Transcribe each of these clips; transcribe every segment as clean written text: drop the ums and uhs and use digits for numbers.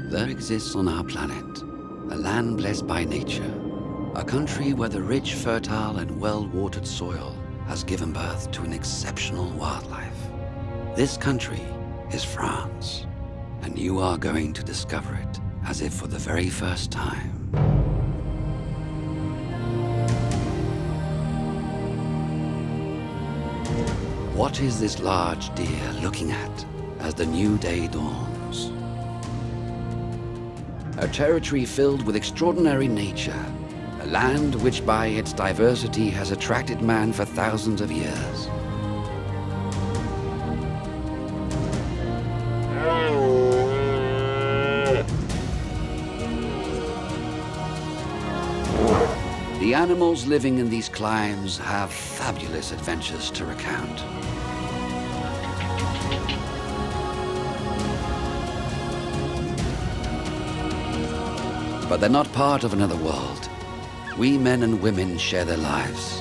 There exists on our planet a land blessed by nature, a country where the rich, fertile, and well-watered soil has given birth to an exceptional wildlife. This country is France, and you are going to discover it as if for the very first time. What is this large deer looking at as the new day dawns? A territory filled with extraordinary nature, a land which by its diversity has attracted man for thousands of years. The animals living in these climes have fabulous adventures to recount. But they're not part of another world. We men and women share their lives.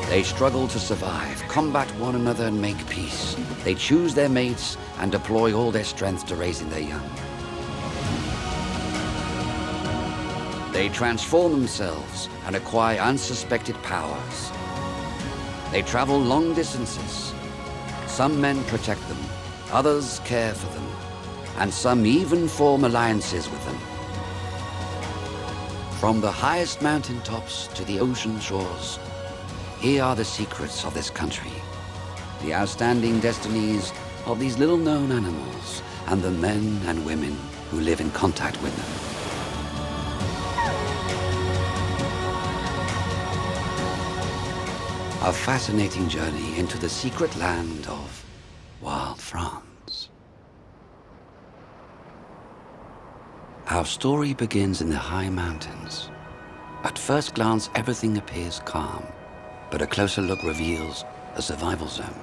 They struggle to survive, combat one another and make peace. They choose their mates and deploy all their strength to raising their young. They transform themselves and acquire unsuspected powers. They travel long distances. Some men protect them, others care for them, and some even form alliances with them. From the highest mountain tops to the ocean shores, here are the secrets of this country, the outstanding destinies of these little-known animals, and the men and women who live in contact with them. A fascinating journey into the secret land of wild France. Our story begins in the high mountains. At first glance, everything appears calm, but a closer look reveals a survival zone.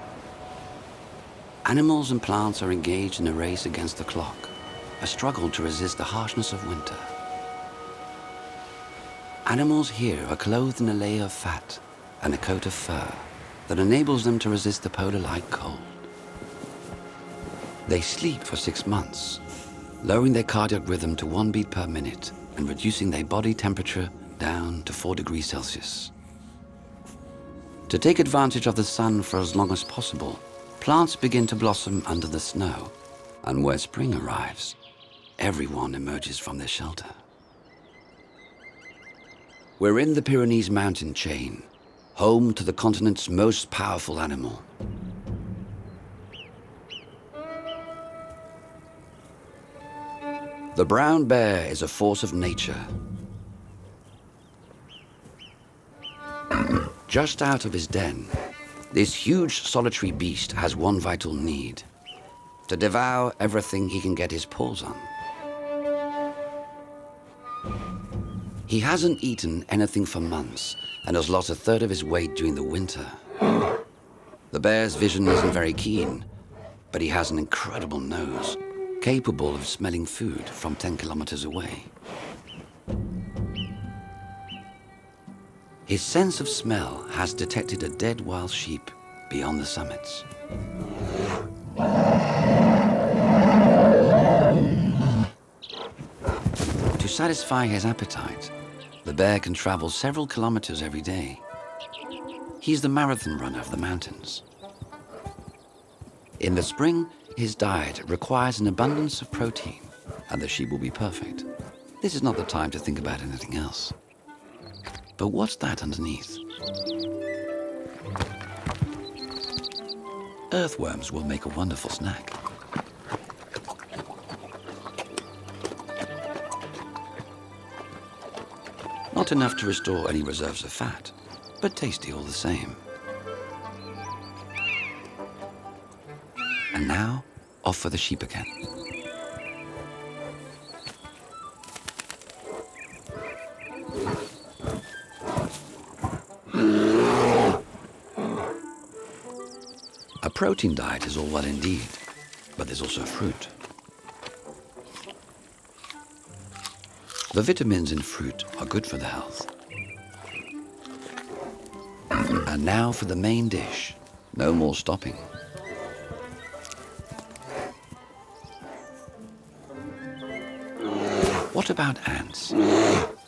Animals and plants are engaged in a race against the clock, a struggle to resist the harshness of winter. Animals here are clothed in a layer of fat and a coat of fur that enables them to resist the polar-like cold. They sleep for 6 months, lowering their cardiac rhythm to 1 beat per minute and reducing their body temperature down to 4 degrees Celsius. To take advantage of the sun for as long as possible, plants begin to blossom under the snow, and where spring arrives, everyone emerges from their shelter. We're in the Pyrenees mountain chain, home to the continent's most powerful animal. The brown bear is a force of nature. Just out of his den, this huge solitary beast has one vital need: to devour everything he can get his paws on. He hasn't eaten anything for months and has lost 1/3 of his weight during the winter. The bear's vision isn't very keen, but he has an incredible nose, capable of smelling food from 10 kilometers away. His sense of smell has detected a dead wild sheep beyond the summits. To satisfy his appetite, the bear can travel several kilometers every day. He's the marathon runner of the mountains. In the spring, his diet requires an abundance of protein, and the sheep will be perfect. This is not the time to think about anything else. But what's that underneath? Earthworms will make a wonderful snack. Not enough to restore any reserves of fat, but tasty all the same. And now, off for the sheep again. A protein diet is all well indeed, but there's also fruit. The vitamins in fruit are good for the health. And now for the main dish. No more stopping. What about ants?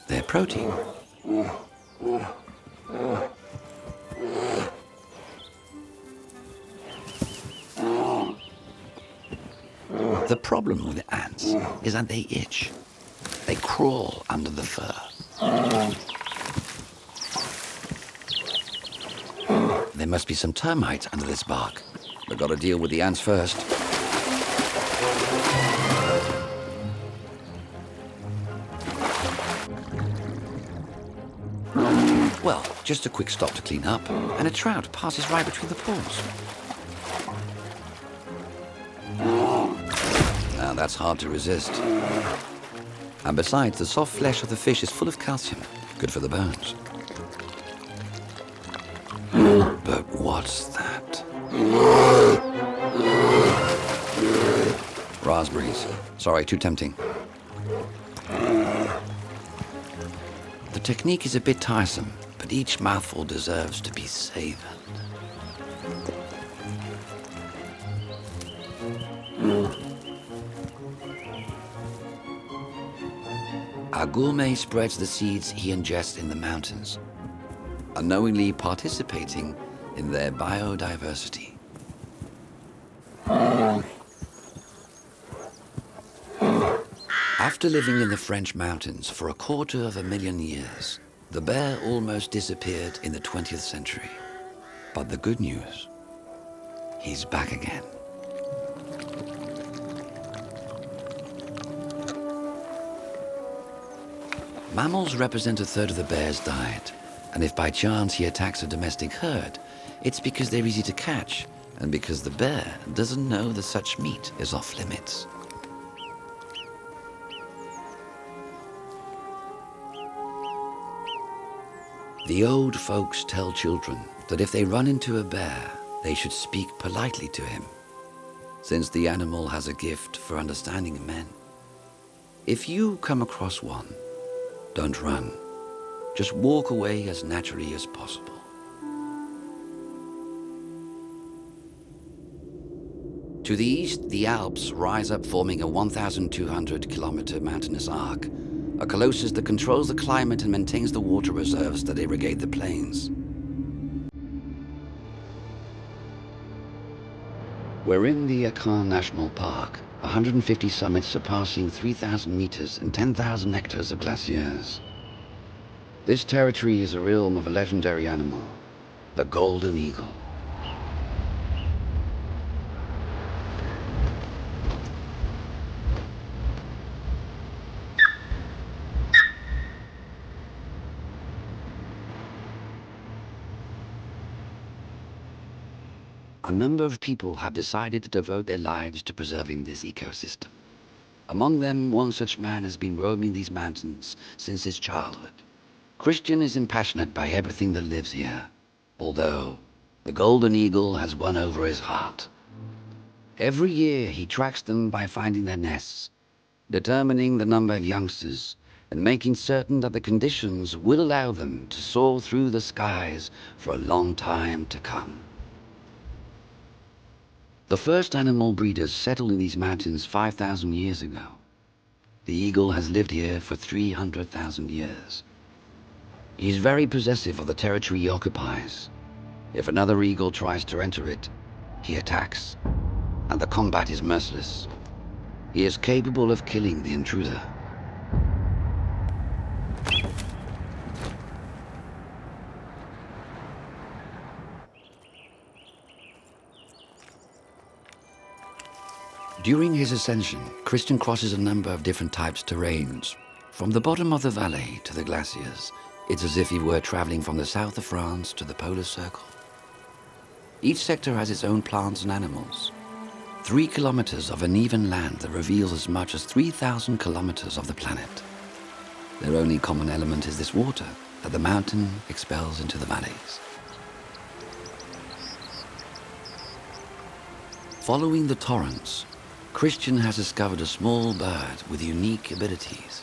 They're protein. The problem with ants is that they itch. They crawl under the fur. There must be some termites under this bark. We've got to deal with the ants first. Well, just a quick stop to clean up, and a trout passes right between the paws. Now that's hard to resist. And besides, the soft flesh of the fish is full of calcium, good for the bones. But what's that? Raspberries. Sorry, too tempting. The technique is a bit tiresome, but each mouthful deserves to be savored. Our gourmet spreads the seeds he ingests in the mountains, unknowingly participating in their biodiversity. After living in the French mountains for 250,000 years, the bear almost disappeared in the 20th century. But the good news, he's back again. Mammals represent 1/3 of the bear's diet, and if by chance he attacks a domestic herd, it's because they're easy to catch, and because the bear doesn't know that such meat is off limits. The old folks tell children that if they run into a bear, they should speak politely to him, since the animal has a gift for understanding men. If you come across one, don't run. Just walk away as naturally as possible. To the east, the Alps rise up, forming a 1,200-kilometer mountainous arc, a colossus that controls the climate and maintains the water reserves that irrigate the plains. We're in the Alpine National Park, 150 summits surpassing 3,000 meters and 10,000 hectares of glaciers. This territory is a realm of a legendary animal, the golden eagle. A number of people have decided to devote their lives to preserving this ecosystem. Among them, one such man has been roaming these mountains since his childhood. Christian is impassioned by everything that lives here, although the golden eagle has won over his heart. Every year he tracks them by finding their nests, determining the number of youngsters, and making certain that the conditions will allow them to soar through the skies for a long time to come. The first animal breeders settled in these mountains 5,000 years ago. The eagle has lived here for 300,000 years. He's very possessive of the territory he occupies. If another eagle tries to enter it, he attacks, and the combat is merciless. He is capable of killing the intruder. During his ascension, Christian crosses a number of different types of terrains. From the bottom of the valley to the glaciers, it's as if he were traveling from the south of France to the polar circle. Each sector has its own plants and animals. 3 kilometers of uneven land that reveals as much as 3,000 kilometers of the planet. Their only common element is this water that the mountain expels into the valleys. Following the torrents, Christian has discovered a small bird with unique abilities.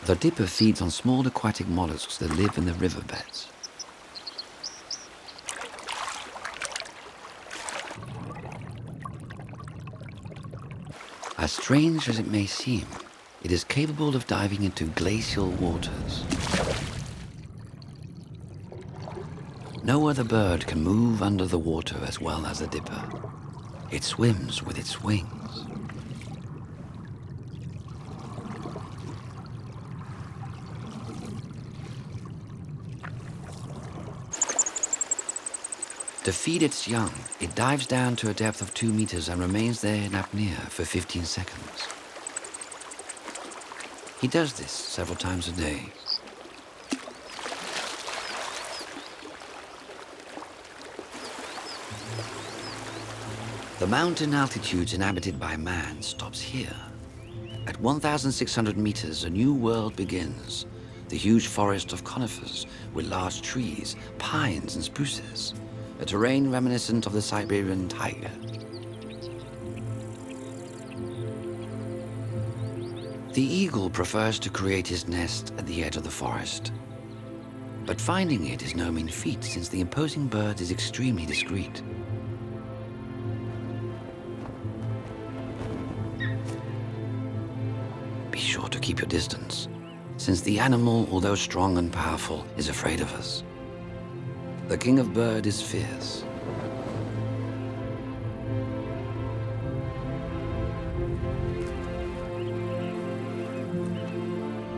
The dipper feeds on small aquatic mollusks that live in the riverbeds. As strange as it may seem, it is capable of diving into glacial waters. No other bird can move under the water as well as the dipper. It swims with its wings. To feed its young, it dives down to a depth of 2 meters and remains there in apnea for 15 seconds. He does this several times a day. The mountain altitudes inhabited by man stops here. At 1,600 meters, a new world begins. The huge forest of conifers with large trees, pines and spruces. A terrain reminiscent of the Siberian taiga. The eagle prefers to create his nest at the edge of the forest. But finding it is no mean feat, since the imposing bird is extremely discreet. Be sure to keep your distance, since the animal, although strong and powerful, is afraid of us. The king of bird is fierce.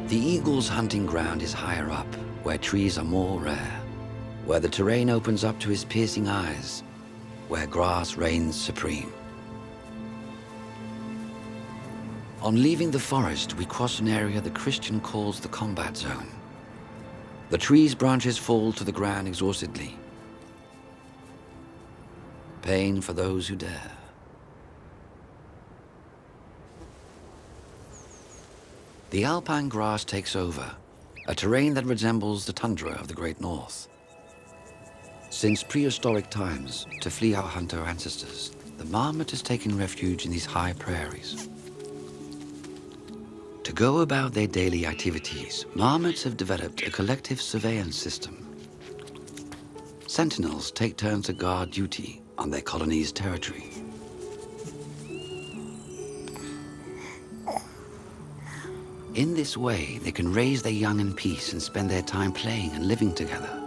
The eagle's hunting ground is higher up, where trees are more rare, where the terrain opens up to his piercing eyes, where grass reigns supreme. On leaving the forest, we cross an area the Christian calls the combat zone. The tree's branches fall to the ground exhaustedly. Pain for those who dare. The Alpine grass takes over, a terrain that resembles the tundra of the Great North. Since prehistoric times, to flee our hunter ancestors, the marmot has taken refuge in these high prairies. To go about their daily activities, marmots have developed a collective surveillance system. Sentinels take turns to guard duty on their colony's territory. In this way, they can raise their young in peace and spend their time playing and living together.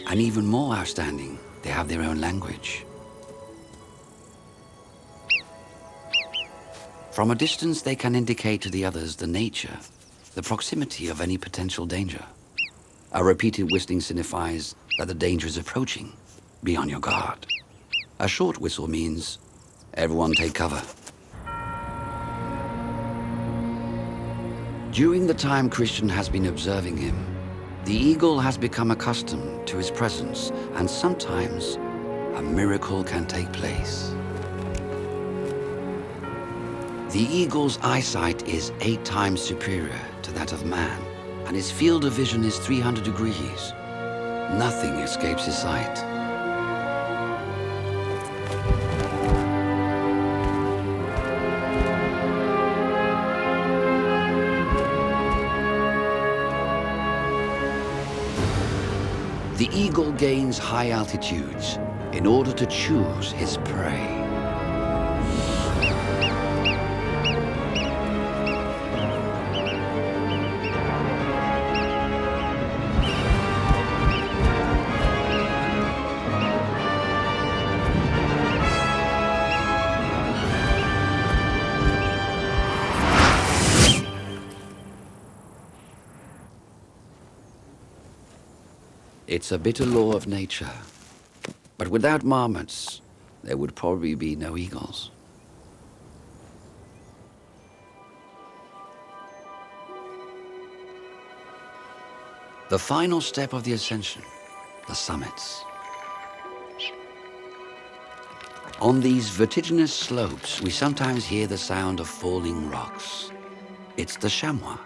And even more outstanding, they have their own language. From a distance, they can indicate to the others the nature, the proximity of any potential danger. A repeated whistling signifies that the danger is approaching. Be on your guard. A short whistle means, everyone take cover. During the time Christian has been observing him, the eagle has become accustomed to his presence, and sometimes a miracle can take place. The eagle's eyesight is 8 times superior to that of man, and his field of vision is 300 degrees. Nothing escapes his sight. The eagle gains high altitudes in order to choose his prey. It's a bitter law of nature, but without marmots, there would probably be no eagles. The final step of the ascension, the summits. On these vertiginous slopes, we sometimes hear the sound of falling rocks. It's the chamois,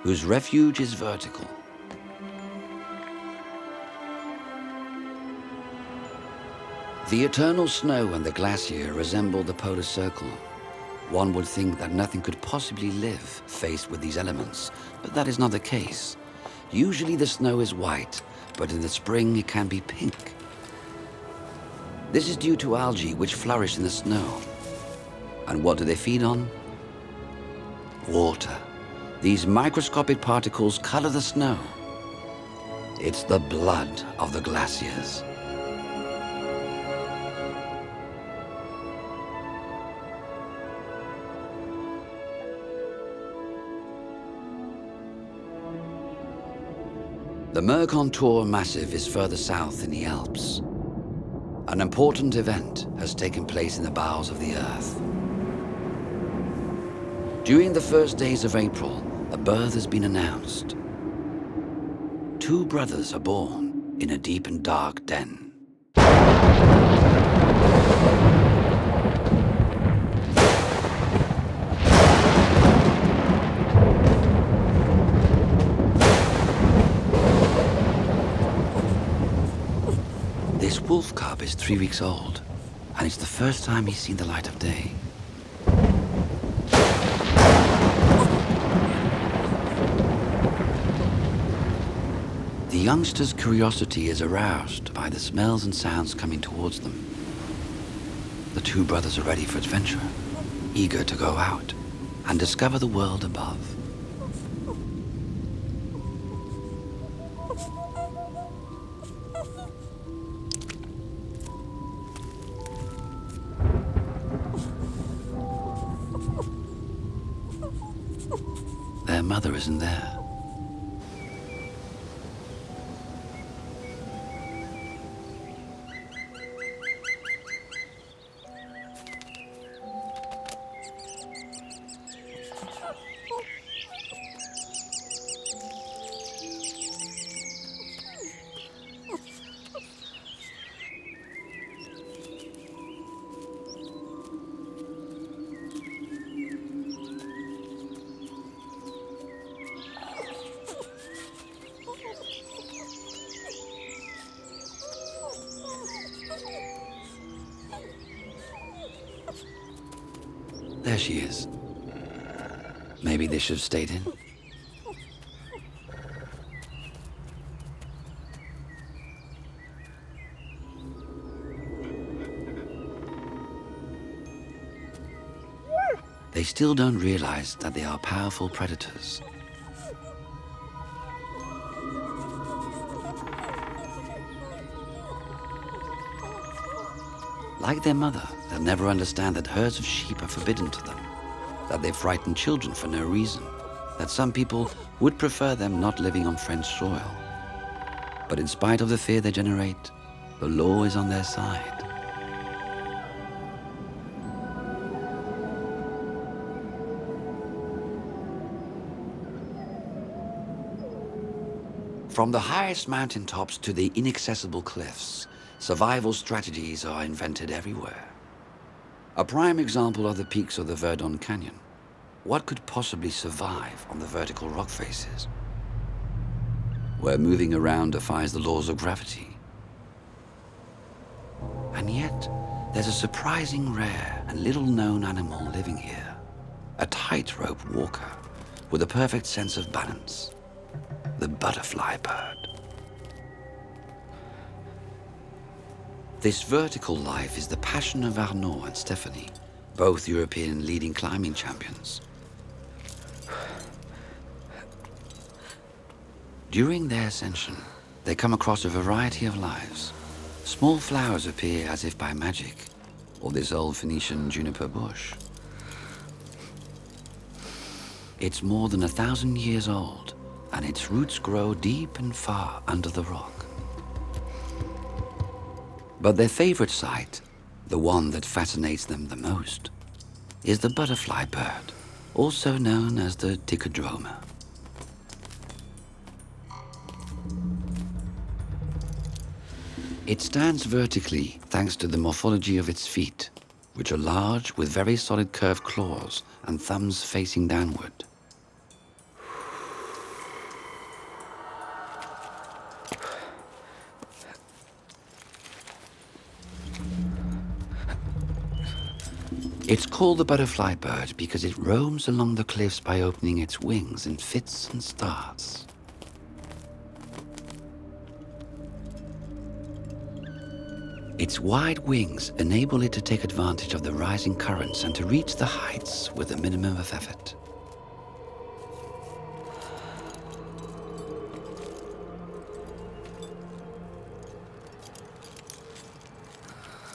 whose refuge is vertical. The eternal snow and the glacier resemble the polar circle. One would think that nothing could possibly live faced with these elements, but that is not the case. Usually the snow is white, but in the spring it can be pink. This is due to algae which flourish in the snow. And what do they feed on? Water. These microscopic particles color the snow. It's the blood of the glaciers. The Mercantour Massif is further south in the Alps. An important event has taken place in the bowels of the earth. During the first days of April, a birth has been announced. 2 brothers are born in a deep and dark den. This wolf cub is 3 weeks old, and it's the first time he's seen the light of day. The youngster's curiosity is aroused by the smells and sounds coming towards them. The 2 brothers are ready for adventure, eager to go out and discover the world above. Their mother isn't there. There she is. Maybe they should have stayed in. They still don't realize that they are powerful predators. Like their mother, they'll never understand that herds of sheep are forbidden to them, that they frighten children for no reason, that some people would prefer them not living on French soil. But in spite of the fear they generate, the law is on their side. From the highest mountaintops to the inaccessible cliffs, survival strategies are invented everywhere. A prime example are the peaks of the Verdon Canyon. What could possibly survive on the vertical rock faces, where moving around defies the laws of gravity? And yet, there's a surprising rare and little-known animal living here, a tightrope walker with a perfect sense of balance, the butterfly bird. This vertical life is the passion of Arnaud and Stephanie, both European leading climbing champions. During their ascension, they come across a variety of lives. Small flowers appear as if by magic, or this old Phoenician juniper bush. It's more than 1,000 years old, and its roots grow deep and far under the rock. But their favorite sight, the one that fascinates them the most, is the butterfly bird, also known as the Ticodroma. It stands vertically thanks to the morphology of its feet, which are large with very solid curved claws and thumbs facing downward. It's called the butterfly bird because it roams along the cliffs by opening its wings in fits and starts. Its wide wings enable it to take advantage of the rising currents and to reach the heights with a minimum of effort.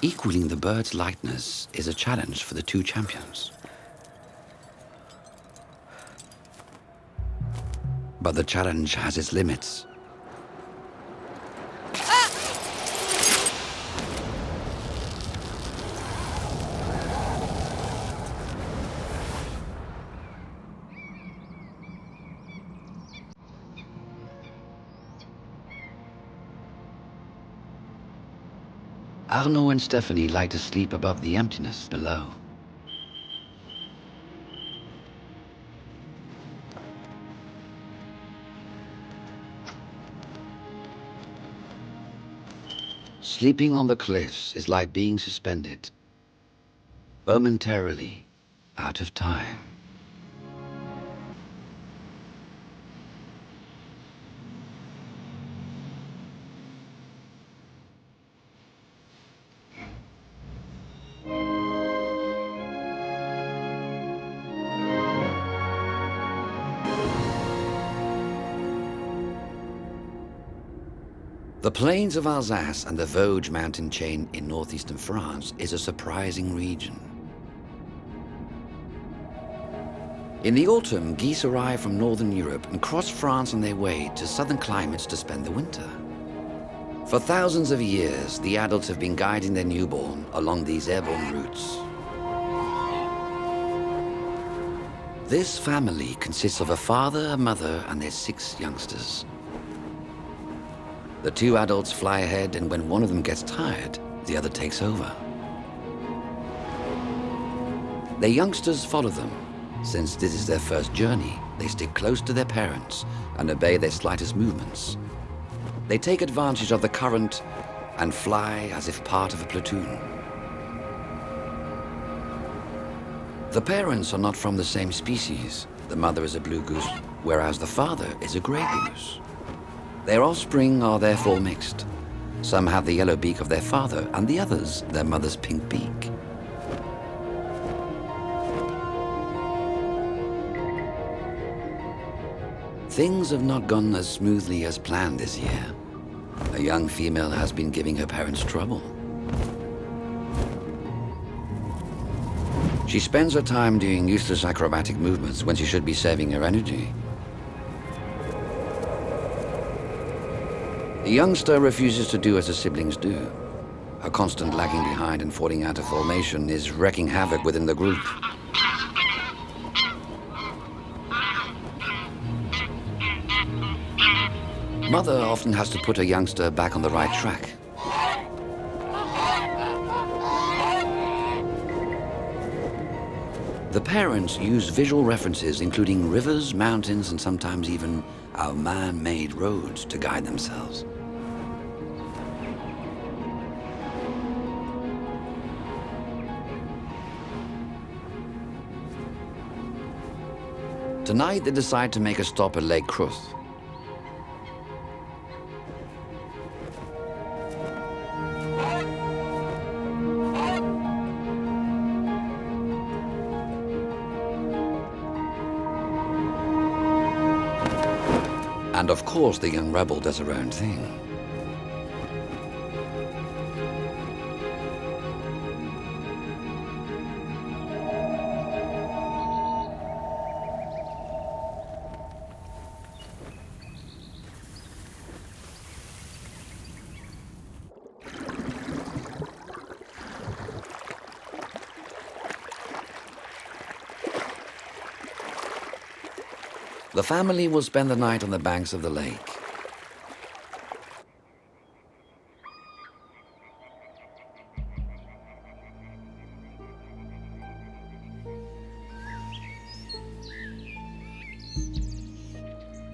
Equaling the bird's lightness is a challenge for the two champions. But the challenge has its limits. Arnaud and Stephanie like to sleep above the emptiness below. Sleeping on the cliffs is like being suspended, momentarily out of time. The plains of Alsace and the Vosges mountain chain in northeastern France is a surprising region. In the autumn, geese arrive from northern Europe and cross France on their way to southern climates to spend the winter. For thousands of years, the adults have been guiding their newborn along these airborne routes. This family consists of a father, a mother, and their 6 youngsters. The 2 adults fly ahead, and when one of them gets tired, the other takes over. Their youngsters follow them. Since this is their first journey, they stick close to their parents and obey their slightest movements. They take advantage of the current and fly as if part of a platoon. The parents are not from the same species. The mother is a blue goose, whereas the father is a gray goose. Their offspring are therefore mixed. Some have the yellow beak of their father, and the others their mother's pink beak. Things have not gone as smoothly as planned this year. A young female has been giving her parents trouble. She spends her time doing useless acrobatic movements when she should be saving her energy. The youngster refuses to do as the siblings do. Her constant lagging behind and falling out of formation is wreaking havoc within the group. Mother often has to put her youngster back on the right track. The parents use visual references including rivers, mountains, and sometimes even our man-made roads to guide themselves. Tonight they decide to make a stop at Lake Cruz. And of course the young rebel does her own thing. The family will spend the night on the banks of the lake.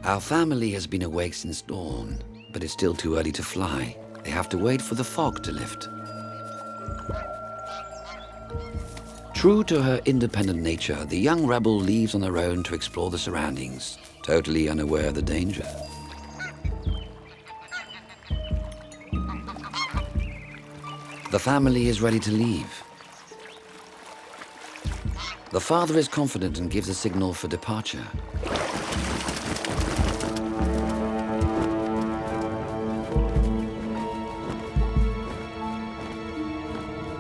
Our family has been awake since dawn, but it's still too early to fly. They have to wait for the fog to lift. True to her independent nature, the young rebel leaves on her own to explore the surroundings, totally unaware of the danger. The family is ready to leave. The father is confident and gives a signal for departure.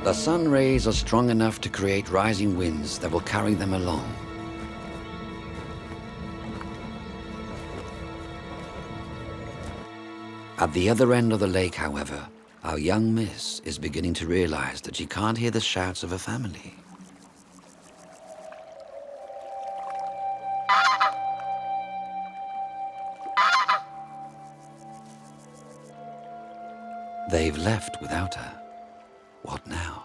The sun rays are strong enough to create rising winds that will carry them along. At the other end of the lake, however, our young miss is beginning to realize that she can't hear the shouts of her family. They've left without her. What now?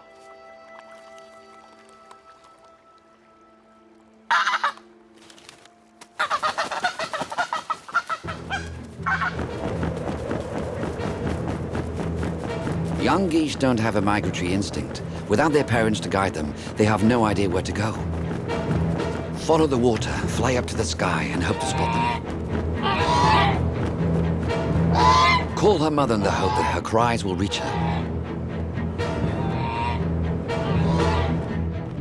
Young geese don't have a migratory instinct. Without their parents to guide them, they have no idea where to go. Follow the water, fly up to the sky, and hope to spot them. Call her mother in the hope that her cries will reach her.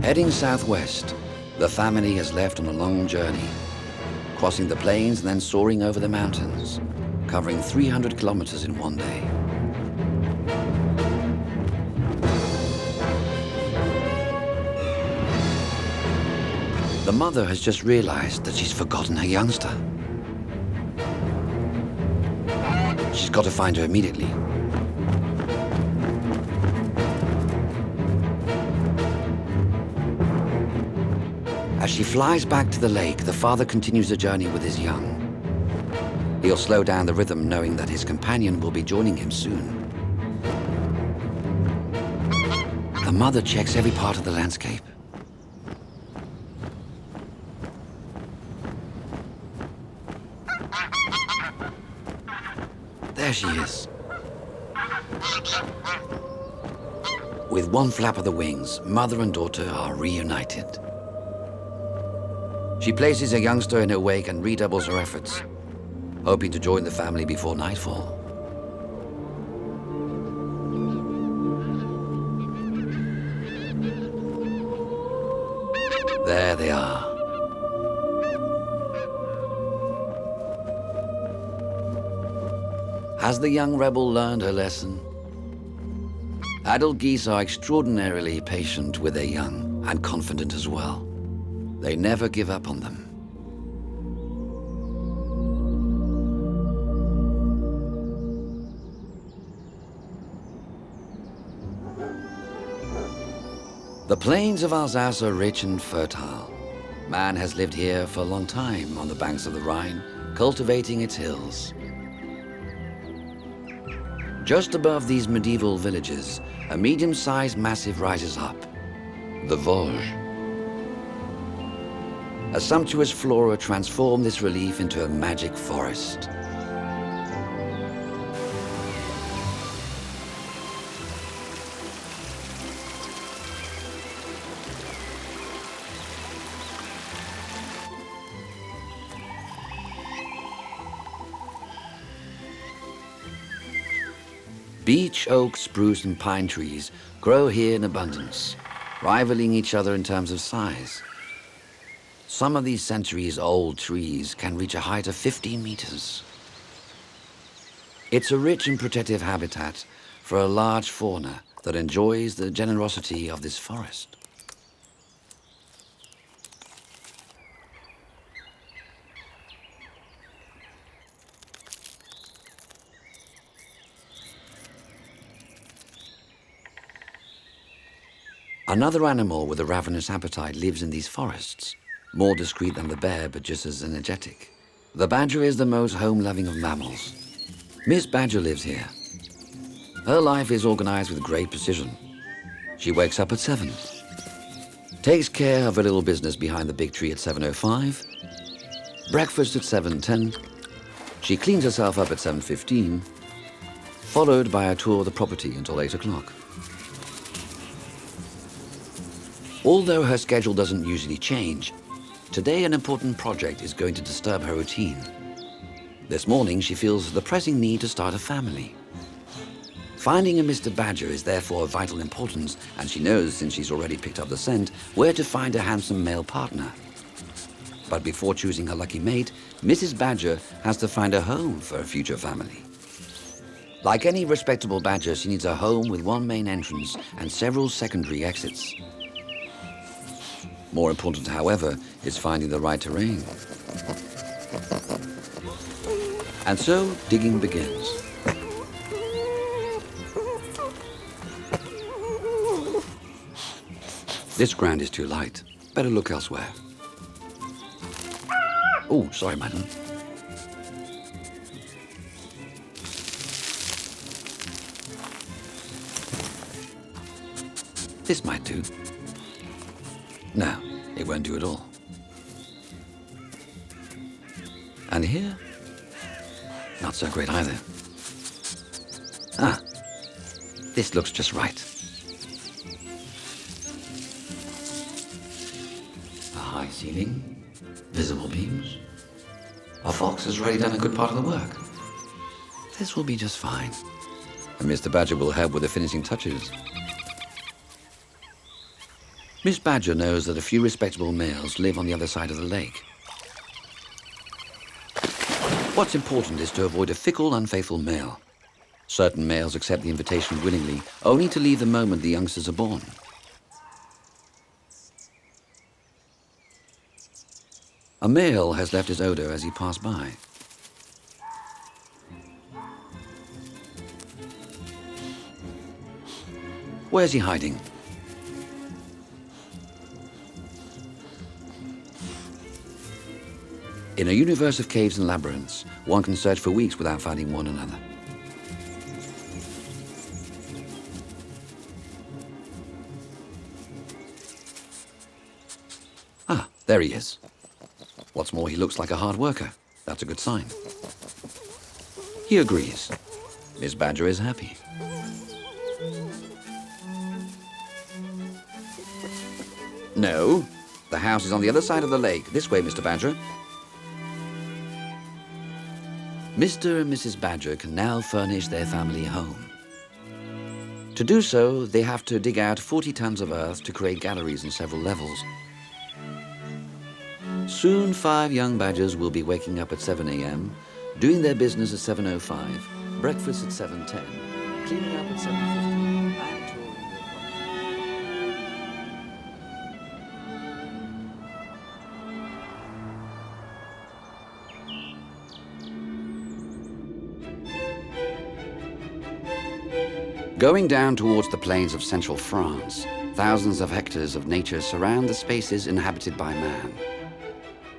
Heading southwest, the family has left on a long journey, crossing the plains and then soaring over the mountains, covering 300 kilometers in one day. The mother has just realized that she's forgotten her youngster. She's got to find her immediately. As she flies back to the lake, the father continues the journey with his young. He'll slow down the rhythm, knowing that his companion will be joining him soon. The mother checks every part of the landscape. There she is. With one flap of the wings, mother and daughter are reunited. She places her youngster in her wake and redoubles her efforts, hoping to join the family before nightfall. There they are. Has the young rebel learned her lesson? Adult geese are extraordinarily patient with their young and confident as well. They never give up on them. The plains of Alsace are rich and fertile. Man has lived here for a long time on the banks of the Rhine, cultivating its hills. Just above these medieval villages, a medium-sized massif rises up, the Vosges. A sumptuous flora transformed this relief into a magic forest. Beech, oak, spruce, and pine trees grow here in abundance, rivaling each other in terms of size. Some of these centuries-old trees can reach a height of 15 meters. It's a rich and protective habitat for a large fauna that enjoys the generosity of this forest. Another animal with a ravenous appetite lives in these forests, more discreet than the bear but just as energetic. The badger is the most home-loving of mammals. Miss Badger lives here. Her life is organized with great precision. She wakes up at 7, takes care of her little business behind the big tree at 7:05, breakfast at 7:10, she cleans herself up at 7:15, followed by a tour of the property until 8 o'clock. Although her schedule doesn't usually change, today an important project is going to disturb her routine. This morning, she feels the pressing need to start a family. Finding a Mr. Badger is therefore of vital importance, and she knows, since she's already picked up the scent, where to find a handsome male partner. But before choosing her lucky mate, Mrs. Badger has to find a home for a future family. Like any respectable badger, she needs a home with one main entrance and several secondary exits. More important, however, is finding the right terrain. And so, digging begins. This ground is too light. Better look elsewhere. Oh, sorry, madam. This might do. No, it won't do at all. And here? Not so great either. Ah, this looks just right. A high ceiling, visible beams. A fox has already done a good part of the work. This will be just fine. And Mr. Badger will help with the finishing touches. Miss Badger knows that a few respectable males live on the other side of the lake. What's important is to avoid a fickle, unfaithful male. Certain males accept the invitation willingly, only to leave the moment the youngsters are born. A male has left his odor as he passed by. Where's he hiding? In a universe of caves and labyrinths, one can search for weeks without finding one another. Ah, there he is. What's more, he looks like a hard worker. That's a good sign. He agrees. Miss Badger is happy. No, the house is on the other side of the lake. This way, Mr. Badger. Mr. and Mrs. Badger can now furnish their family a home. To do so, they have to dig out 40 tons of earth to create galleries in several levels. Soon, 5 young badgers will be waking up at 7 a.m., doing their business at 7:05, breakfast at 7:10, cleaning up at 7:50, and touring their Going down towards the plains of central France, thousands of hectares of nature surround the spaces inhabited by man.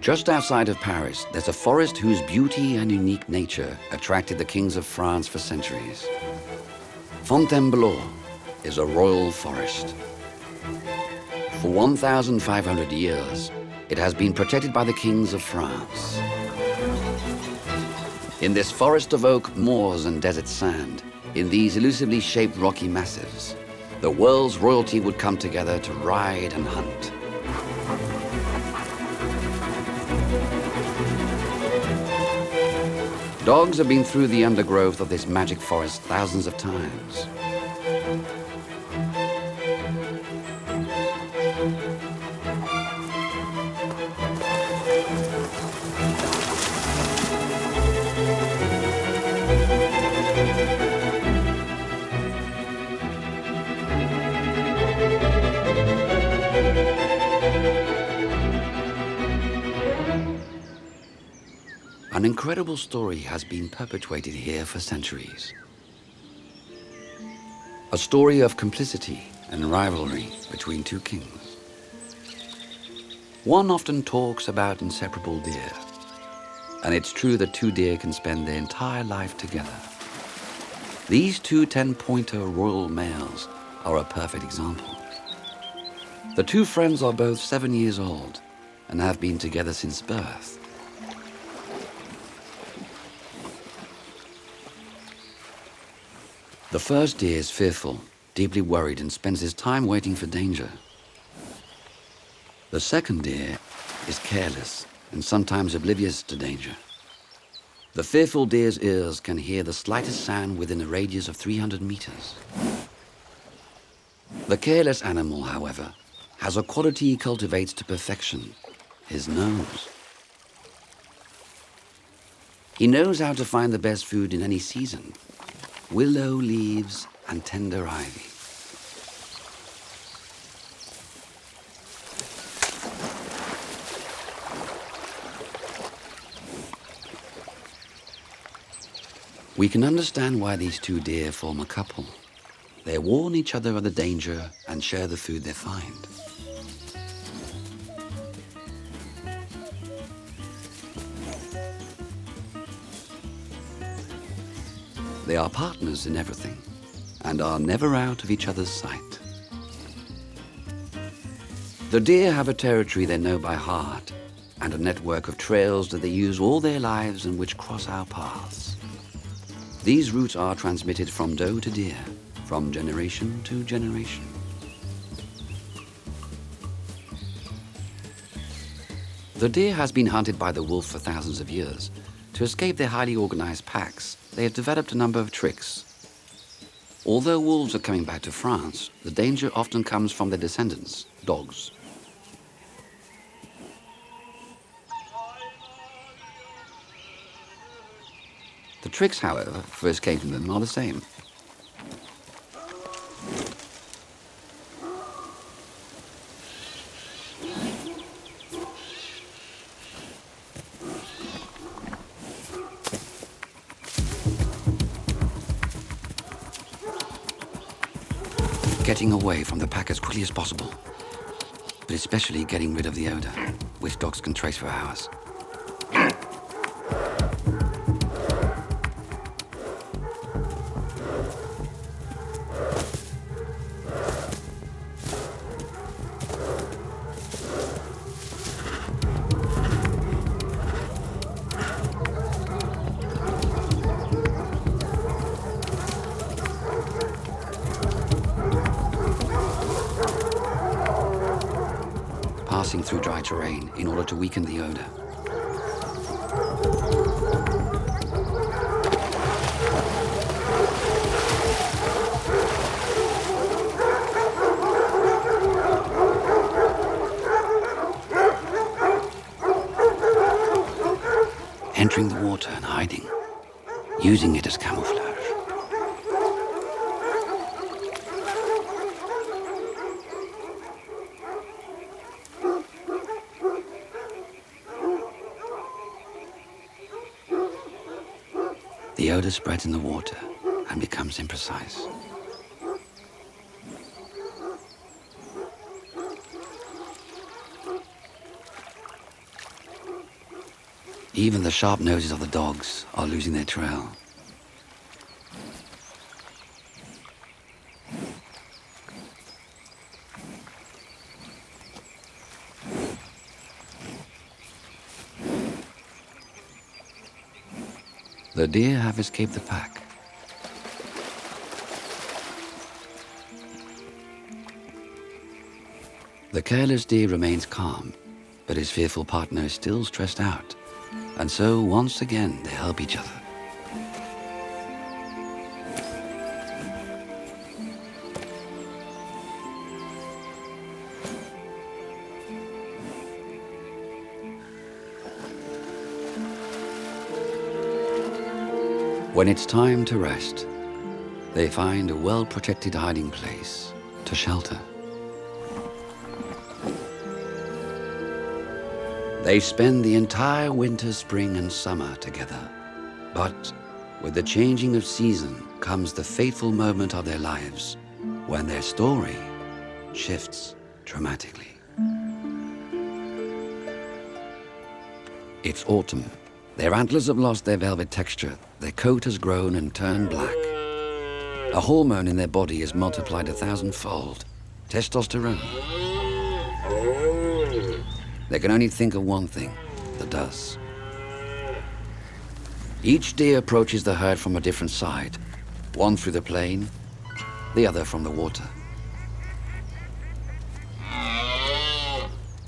Just outside of Paris, there's a forest whose beauty and unique nature attracted the kings of France for centuries. Fontainebleau is a royal forest. For 1,500 years, it has been protected by the kings of France. In this forest of oak, moors, and desert sand, in these elusively shaped rocky massives, the world's royalty would come together to ride and hunt. Dogs have been through the undergrowth of this magic forest thousands of times. An incredible story has been perpetuated here for centuries. A story of complicity and rivalry between two kings. One often talks about inseparable deer, and it's true that 2 deer can spend their entire life together. These 2 10-pointer royal males are a perfect example. The 2 friends are both 7 years old and have been together since birth. The first deer is fearful, deeply worried, and spends his time waiting for danger. The second deer is careless and sometimes oblivious to danger. The fearful deer's ears can hear the slightest sound within a radius of 300 meters. The careless animal, however, has a quality he cultivates to perfection: his nose. He knows how to find the best food in any season: willow leaves and tender ivy. We can understand why these two deer form a couple. They warn each other of the danger and share the food they find. They are partners in everything and are never out of each other's sight. The deer have a territory they know by heart and a network of trails that they use all their lives and which cross our paths. These routes are transmitted from doe to deer, from generation to generation. The deer has been hunted by the wolf for thousands of years. To escape their highly organized packs, they have developed a number of tricks. Although wolves are coming back to France, the danger often comes from their descendants, dogs. The tricks, however, for escaping them are the same. Getting away from the pack as quickly as possible, but especially getting rid of the odor, which dogs can trace for hours. Passing through dry terrain in order to weaken the odor. Entering the water and hiding, using it as camouflage. The odor spreads in the water and becomes imprecise. Even the sharp noses of the dogs are losing their trail. The deer have escaped the pack. The careless deer remains calm, but his fearful partner is still stressed out, and so once again they help each other. When it's time to rest, they find a well-protected hiding place to shelter. They spend the entire winter, spring, and summer together. But with the changing of season comes the fateful moment of their lives, when their story shifts dramatically. It's autumn. Their antlers have lost their velvet texture. Their coat has grown and turned black. A hormone in their body is multiplied 1,000-fold. Testosterone. They can only think of one thing, the dust. Each deer approaches the herd from a different side, one through the plain, the other from the water.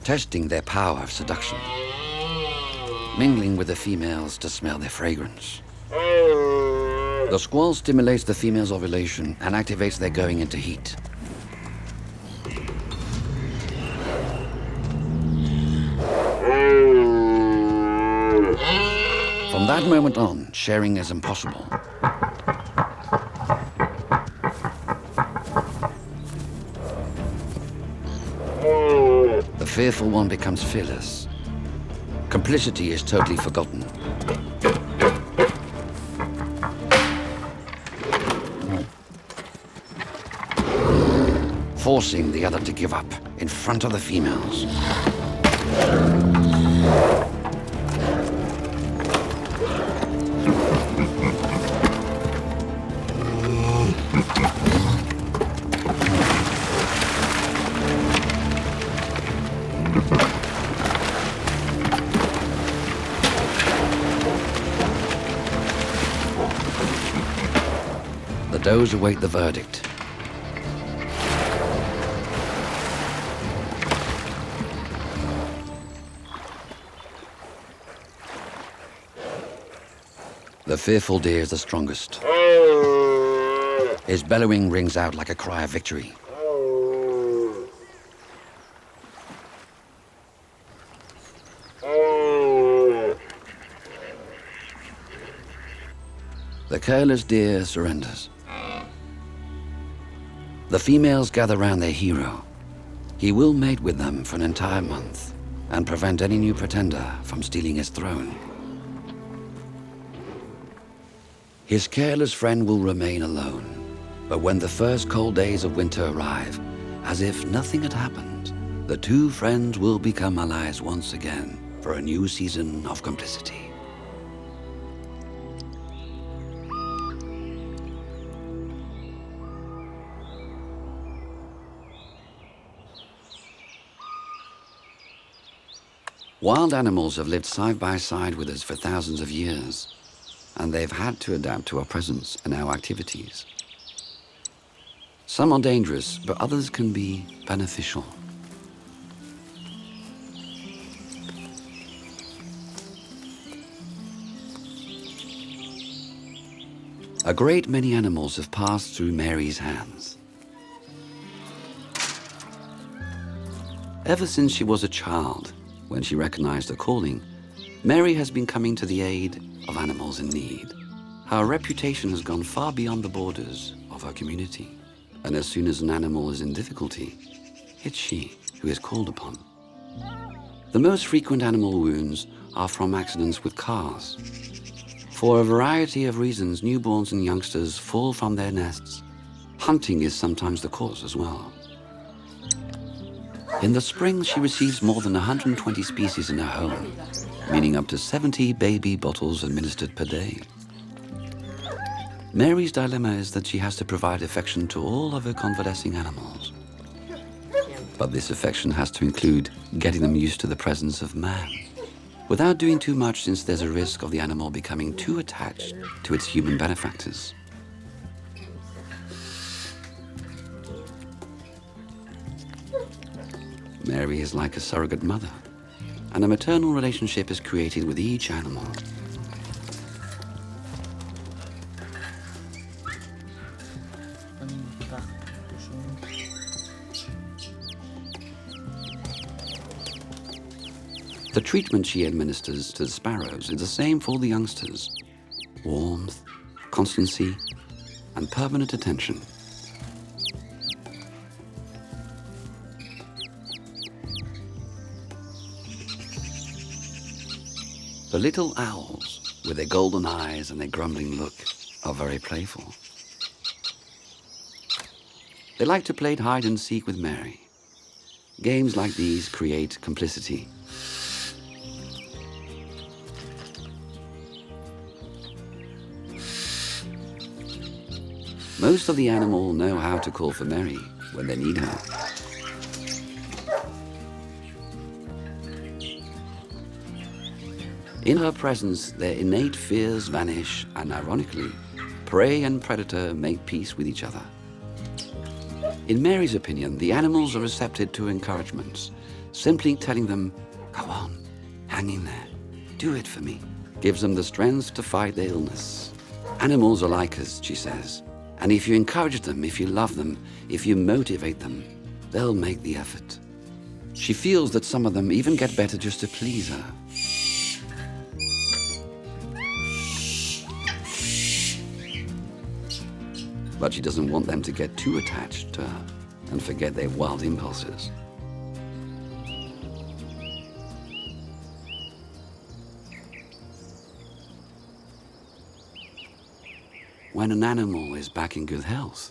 testing their power of seduction, mingling with the females to smell their fragrance. The squall stimulates the female's ovulation and activates their going into heat. From that moment on, sharing is impossible. The fearful one becomes fearless. Complicity is totally forgotten. Forcing the other to give up in front of the females. The does await the verdict. The fearful deer is the strongest. His bellowing rings out like a cry of victory. The careless deer surrenders. The females gather round their hero. He will mate with them for an entire month and prevent any new pretender from stealing his throne. His careless friend will remain alone, but when the first cold days of winter arrive, as if nothing had happened, the two friends will become allies once again for a new season of complicity. Wild animals have lived side by side with us for thousands of years, and they've had to adapt to our presence and our activities. Some are dangerous, but others can be beneficial. A great many animals have passed through Mary's hands. Ever since she was a child, when she recognized her calling, Mary has been coming to the aid of animals in need. Her reputation has gone far beyond the borders of her community, and as soon as an animal is in difficulty, it's she who is called upon. The most frequent animal wounds are from accidents with cars. For a variety of reasons, newborns and youngsters fall from their nests. Hunting is sometimes the cause as well. In the spring, she receives more than 120 species in her home, meaning up to 70 baby bottles administered per day. Mary's dilemma is that she has to provide affection to all of her convalescing animals. But this affection has to include getting them used to the presence of man, without doing too much, since there's a risk of the animal becoming too attached to its human benefactors. Mary is like a surrogate mother, and a maternal relationship is created with each animal. The treatment she administers to the sparrows is the same for all the youngsters: warmth, constancy, and permanent attention. The little owls, with their golden eyes and their grumbling look, are very playful. They like to play hide and seek with Mary. Games like these create complicity. Most of the animals know how to call for Mary when they need her. In her presence, their innate fears vanish, and ironically, prey and predator make peace with each other. In Mary's opinion, the animals are receptive to encouragements. Simply telling them, "Go on, hang in there, do it for me," gives them the strength to fight the illness. Animals are like us, she says, and if you encourage them, if you love them, if you motivate them, they'll make the effort. She feels that some of them even get better just to please her. But she doesn't want them to get too attached to her and forget their wild impulses. When an animal is back in good health,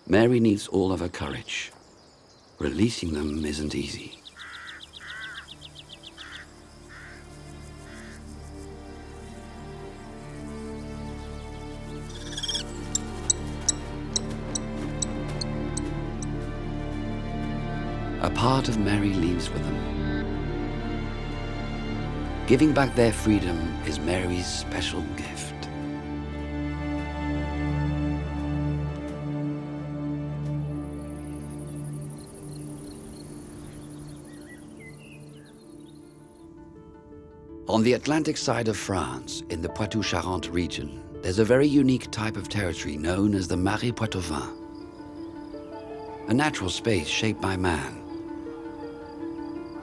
Mary needs all of her courage. Releasing them isn't easy. A part of Mary leaves with them. Giving back their freedom is Mary's special gift. On the Atlantic side of France, in the Poitou-Charentes region, there's a very unique type of territory known as the Marais Poitevin, a natural space shaped by man.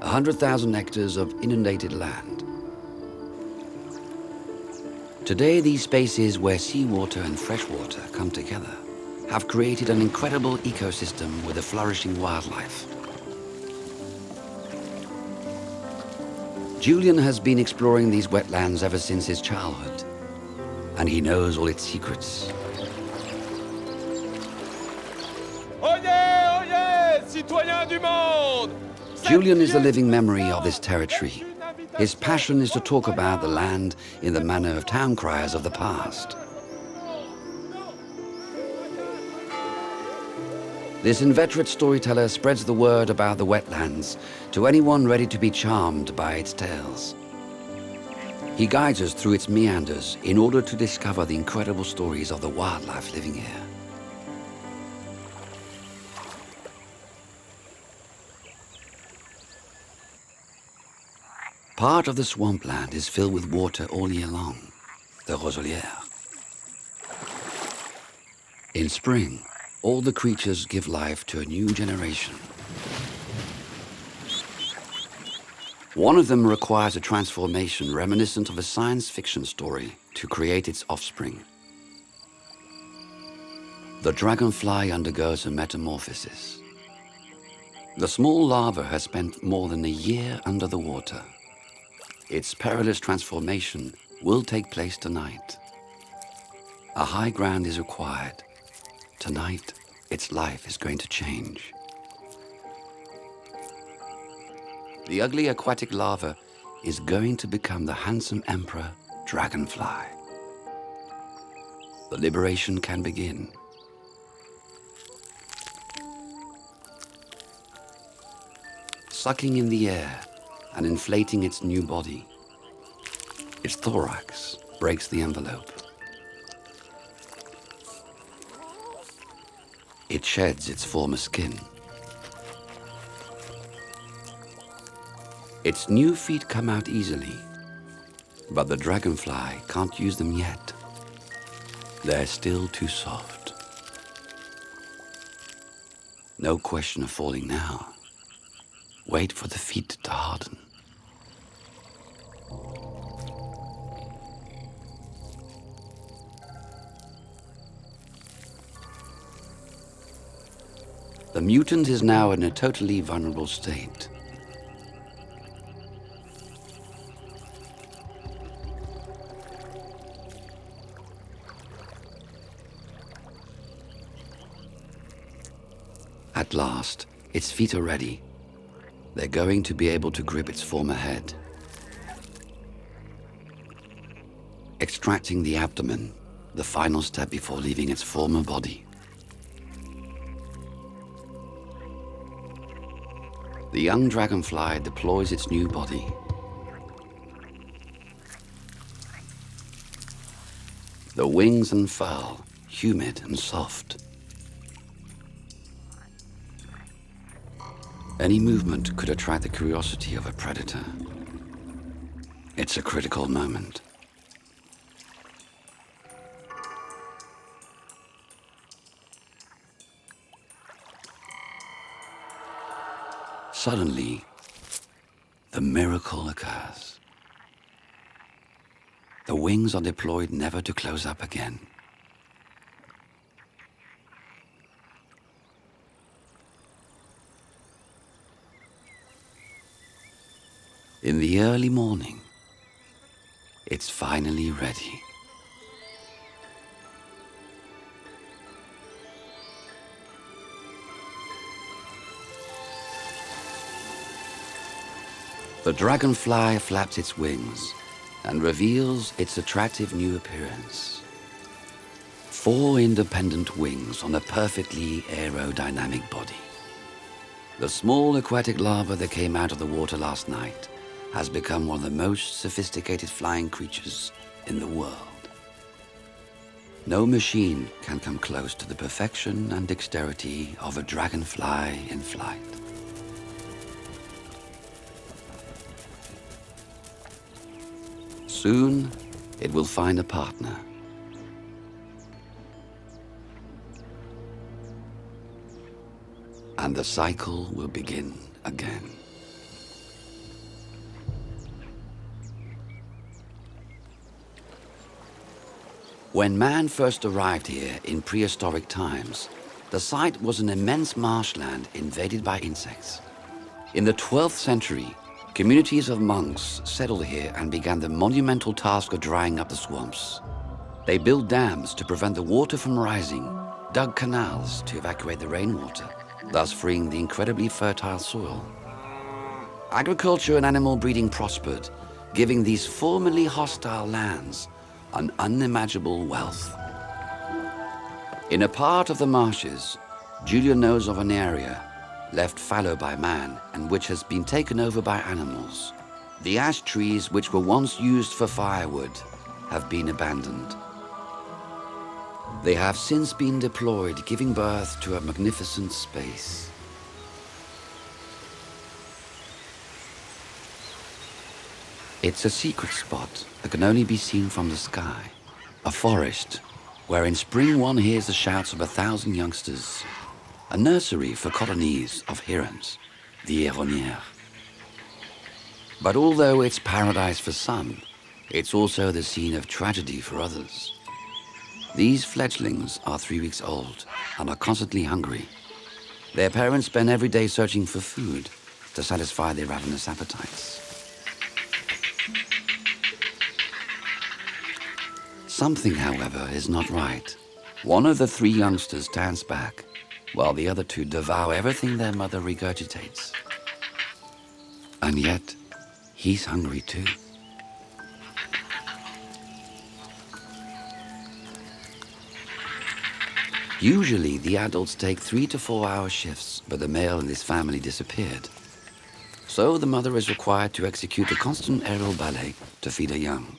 100,000 hectares of inundated land. Today, these spaces where seawater and freshwater come together have created an incredible ecosystem with a flourishing wildlife. Julian has been exploring these wetlands ever since his childhood, and he knows all its secrets. Oyez, oyez, citoyens du monde! Julian is the living memory of this territory. His passion is to talk about the land in the manner of town criers of the past. This inveterate storyteller spreads the word about the wetlands to anyone ready to be charmed by its tales. He guides us through its meanders in order to discover the incredible stories of the wildlife living here. Part of the swampland is filled with water all year long, the roselière. In spring, all the creatures give life to a new generation. One of them requires a transformation reminiscent of a science fiction story to create its offspring. The dragonfly undergoes a metamorphosis. The small larva has spent more than a year under the water. Its perilous transformation will take place tonight. A high ground is required. Tonight, its life is going to change. The ugly aquatic larva is going to become the handsome emperor dragonfly. The liberation can begin. Sucking in the air and inflating its new body, its thorax breaks the envelope. It sheds its former skin. Its new feet come out easily, but the dragonfly can't use them yet. They're still too soft. No question of falling now. Wait for the feet to harden. The mutant is now in a totally vulnerable state. At last, its feet are ready. They're going to be able to grip its former head. Extracting the abdomen, the final step before leaving its former body. The young dragonfly deploys its new body. The wings unfurl, humid and soft. Any movement could attract the curiosity of a predator. It's a critical moment. Suddenly, the miracle occurs. The wings are deployed never to close up again. In the early morning, it's finally ready. The dragonfly flaps its wings and reveals its attractive new appearance. 4 independent wings on a perfectly aerodynamic body. The small aquatic larva that came out of the water last night has become one of the most sophisticated flying creatures in the world. No machine can come close to the perfection and dexterity of a dragonfly in flight. Soon, it will find a partner. And the cycle will begin again. When man first arrived here in prehistoric times, the site was an immense marshland invaded by insects. In the 12th century, communities of monks settled here and began the monumental task of drying up the swamps. They built dams to prevent the water from rising, dug canals to evacuate the rainwater, thus freeing the incredibly fertile soil. Agriculture and animal breeding prospered, giving these formerly hostile lands an unimaginable wealth. In a part of the marshes, Julia knows of an area left fallow by man and which has been taken over by animals. The ash trees which were once used for firewood have been abandoned. They have since been deployed, giving birth to a magnificent space. It's a secret spot that can only be seen from the sky. A forest where in spring one hears the shouts of 1,000 youngsters. A nursery for colonies of herons, the héronières. But although it's paradise for some, it's also the scene of tragedy for others. These fledglings are 3 weeks old and are constantly hungry. Their parents spend every day searching for food to satisfy their ravenous appetites. Something, however, is not right. One of the 3 youngsters stands back, while the other 2 devour everything their mother regurgitates. And yet, he's hungry too. Usually, the adults take 3 to 4 hour shifts, but the male in this family disappeared. So the mother is required to execute a constant aerial ballet to feed her young.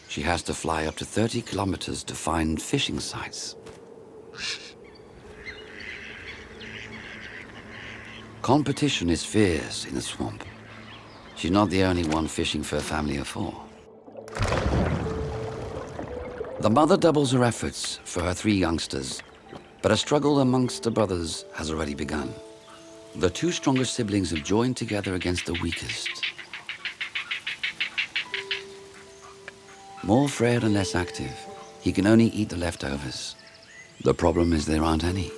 She has to fly up to 30 kilometers to find fishing sites. Competition is fierce in the swamp. She's not the only one fishing for a family of 4. The mother doubles her efforts for her 3 youngsters, but a struggle amongst the brothers has already begun. The 2 strongest siblings have joined together against the weakest. More frail and less active, he can only eat the leftovers. The problem is there aren't any.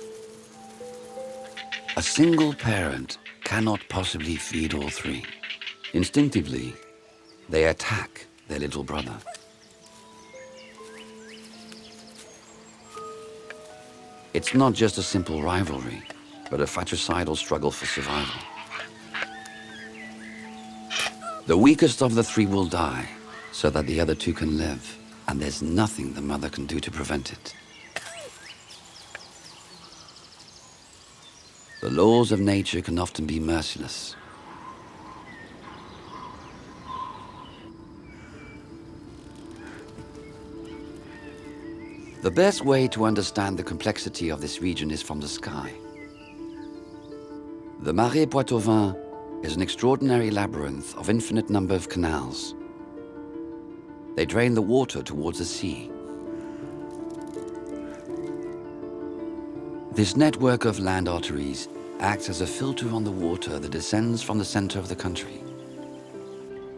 A single parent cannot possibly feed all 3. Instinctively, they attack their little brother. It's not just a simple rivalry, but a fratricidal struggle for survival. The weakest of the 3 will die, so that the other 2 can live, and there's nothing the mother can do to prevent it. The laws of nature can often be merciless. The best way to understand the complexity of this region is from the sky. The Marais Poitevin is an extraordinary labyrinth of infinite number of canals. They drain the water towards the sea. This network of land arteries acts as a filter on the water that descends from the center of the country.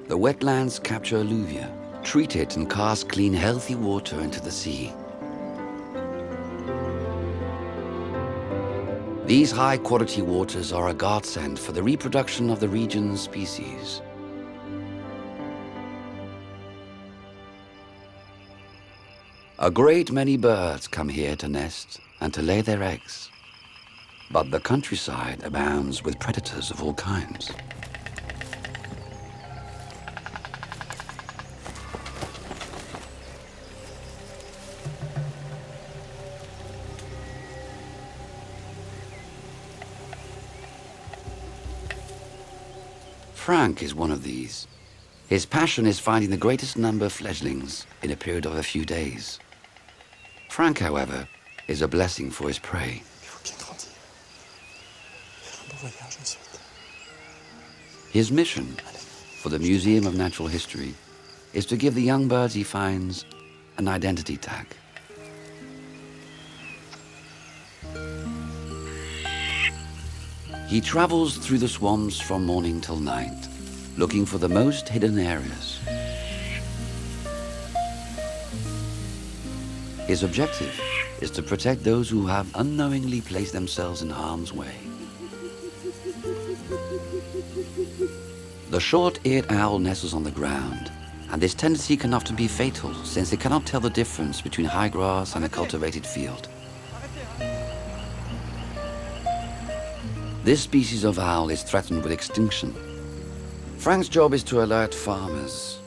The wetlands capture alluvia, treat it and cast clean, healthy water into the sea. These high-quality waters are a godsend for the reproduction of the region's species. A great many birds come here to nest and to lay their eggs. But the countryside abounds with predators of all kinds. Frank is one of these. His passion is finding the greatest number of fledglings in a period of a few days. Frank, however, is a blessing for his prey. His mission for the Museum of Natural History is to give the young birds he finds an identity tag. He travels through the swamps from morning till night, looking for the most hidden areas. His objective is to protect those who have unknowingly placed themselves in harm's way. The short-eared owl nestles on the ground, and this tendency can often be fatal since it cannot tell the difference between high grass and a cultivated field. This species of owl is threatened with extinction. Frank's job is to alert farmers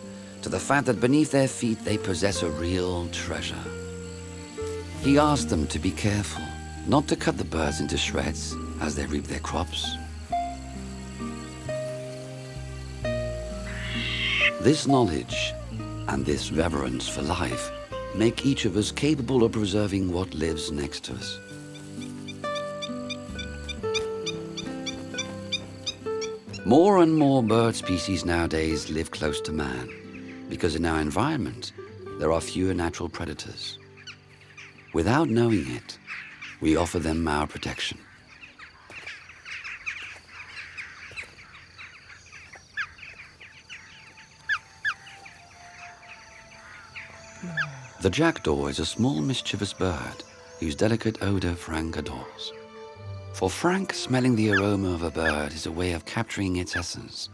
to the fact that beneath their feet they possess a real treasure. He asks them to be careful, not to cut the birds into shreds as they reap their crops. This knowledge and this reverence for life make each of us capable of preserving what lives next to us. More and more bird species nowadays live close to man, because in our environment, there are fewer natural predators. Without knowing it, we offer them our protection. The jackdaw is a small mischievous bird whose delicate odor Frank adores. For Frank, smelling the aroma of a bird is a way of capturing its essence,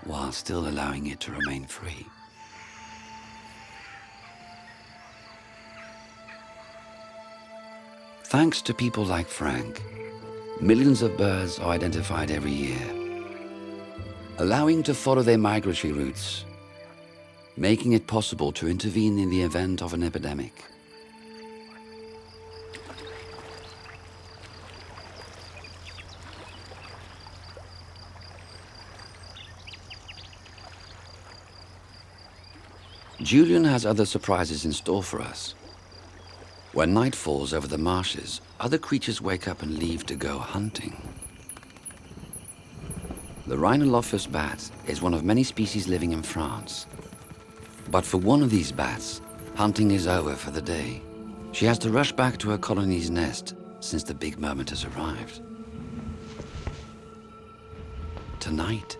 while still allowing it to remain free. Thanks to people like Frank, millions of birds are identified every year, allowing to follow their migratory routes, making it possible to intervene in the event of an epidemic. Julian has other surprises in store for us. When night falls over the marshes, other creatures wake up and leave to go hunting. The Rhinolophus bat is one of many species living in France. But for one of these bats, hunting is over for the day. She has to rush back to her colony's nest since the big moment has arrived. Tonight,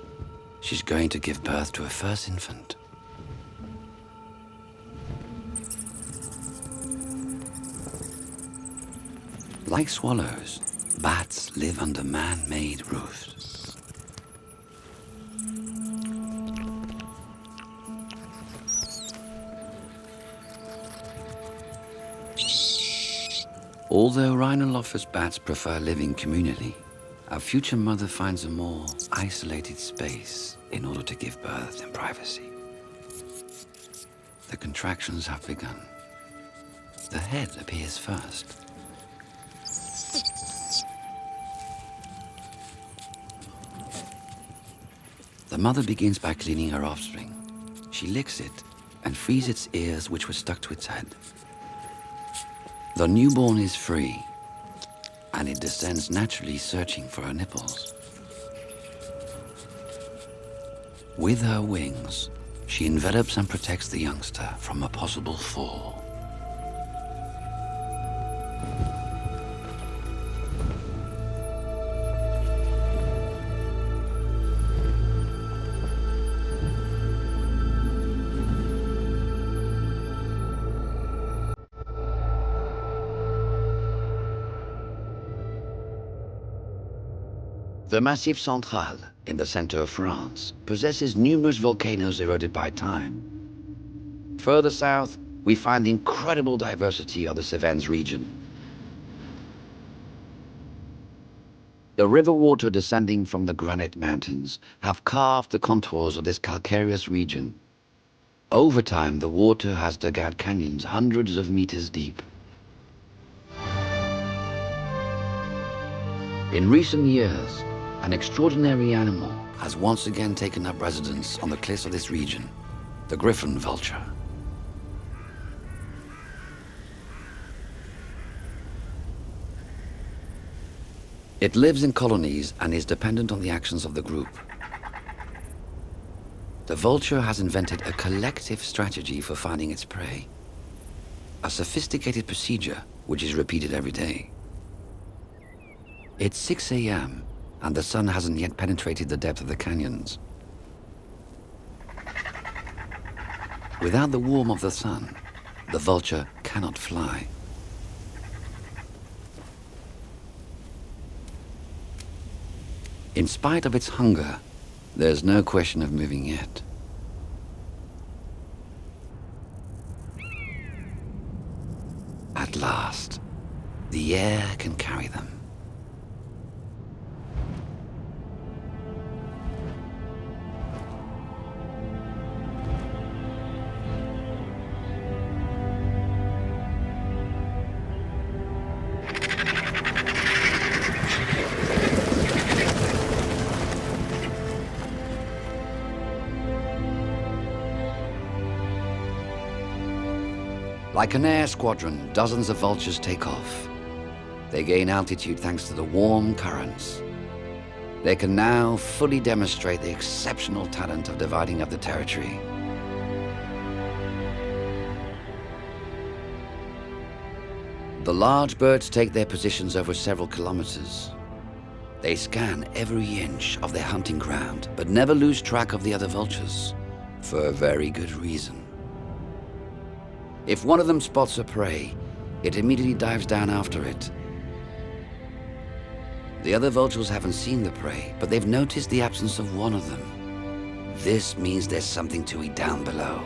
she's going to give birth to her first infant. Like swallows, bats live under man-made roofs. Although Rhinolophus bats prefer living communally, our future mother finds a more isolated space in order to give birth in privacy. The contractions have begun. The head appears first. The mother begins by cleaning her offspring. She licks it and frees its ears, which were stuck to its head. The newborn is free, and it descends naturally, searching for her nipples. With her wings, she envelops and protects the youngster from a possible fall. The Massif Central, in the center of France, possesses numerous volcanoes eroded by time. Further south, we find the incredible diversity of the Cevennes region. The river water descending from the granite mountains have carved the contours of this calcareous region. Over time, the water has dug out canyons hundreds of meters deep. In recent years, an extraordinary animal has once again taken up residence on the cliffs of this region, the griffon vulture. It lives in colonies and is dependent on the actions of the group. The vulture has invented a collective strategy for finding its prey, a sophisticated procedure which is repeated every day. It's 6 a.m. and the sun hasn't yet penetrated the depth of the canyons. Without the warmth of the sun, the vulture cannot fly. In spite of its hunger, there's no question of moving yet. At last, the air can carry them. Like an air squadron, dozens of vultures take off. They gain altitude thanks to the warm currents. They can now fully demonstrate the exceptional talent of dividing up the territory. The large birds take their positions over several kilometers. They scan every inch of their hunting ground, but never lose track of the other vultures, for a very good reason. If one of them spots a prey, it immediately dives down after it. The other vultures haven't seen the prey, but they've noticed the absence of one of them. This means there's something to eat down below.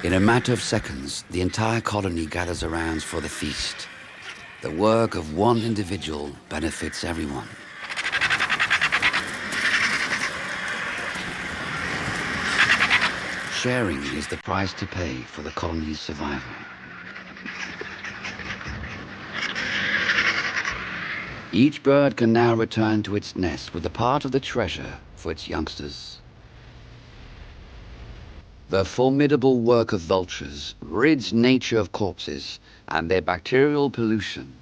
In a matter of seconds, the entire colony gathers around for the feast. The work of one individual benefits everyone. Sharing is the price to pay for the colony's survival. Each bird can now return to its nest with a part of the treasure for its youngsters. The formidable work of vultures rids nature of corpses and their bacterial pollution,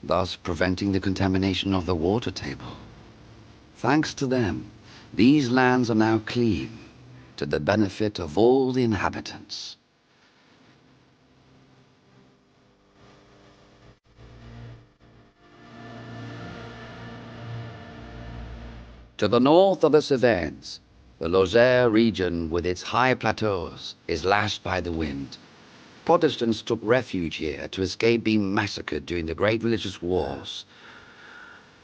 thus preventing the contamination of the water table. Thanks to them, these lands are now clean, to the benefit of all the inhabitants. To the north of the Cevennes, the Lozère region with its high plateaus is lashed by the wind. Protestants took refuge here to escape being massacred during the great religious wars.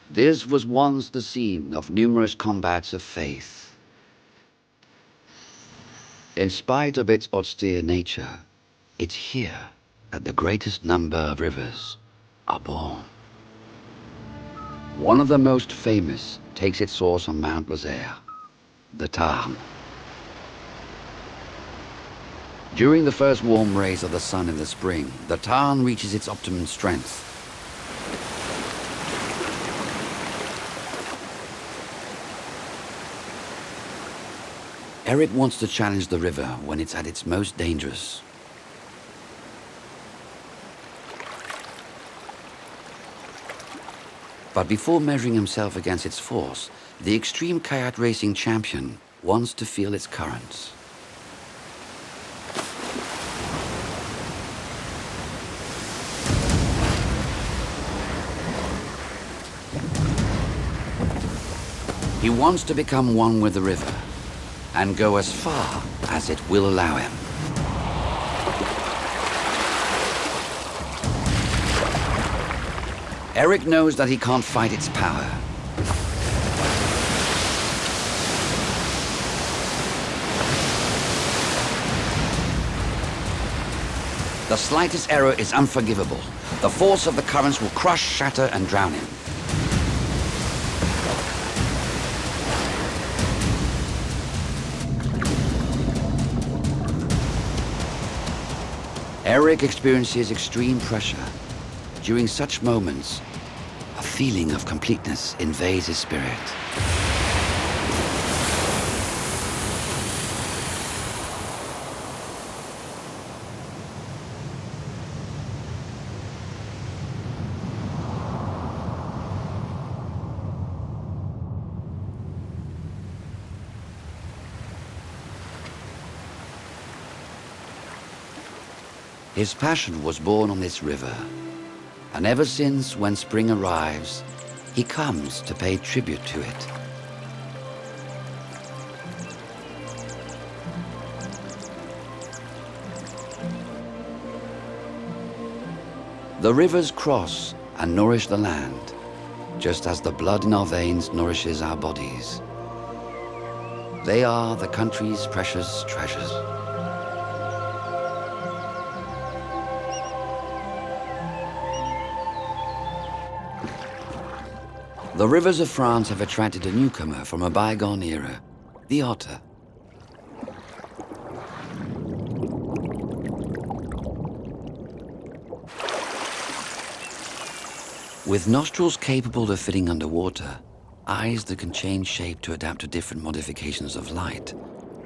This was once the scene of numerous combats of faith. In spite of its austere nature, it's here that the greatest number of rivers are born. One of the most famous takes its source on Mount Lozère, the Tarn. During the first warm rays of the sun in the spring, the Tarn reaches its optimum strength. Eric wants to challenge the river when it's at its most dangerous. But before measuring himself against its force, the extreme kayak racing champion wants to feel its currents. He wants to become one with the river and go as far as it will allow him. Eric knows that he can't fight its power. The slightest error is unforgivable. The force of the currents will crush, shatter, and drown him. Eric experiences extreme pressure. During such moments, a feeling of completeness invades his spirit. His passion was born on this river, and ever since, when spring arrives, he comes to pay tribute to it. The rivers cross and nourish the land, just as the blood in our veins nourishes our bodies. They are the country's precious treasures. The rivers of France have attracted a newcomer from a bygone era, the otter. With nostrils capable of fitting underwater, eyes that can change shape to adapt to different modifications of light,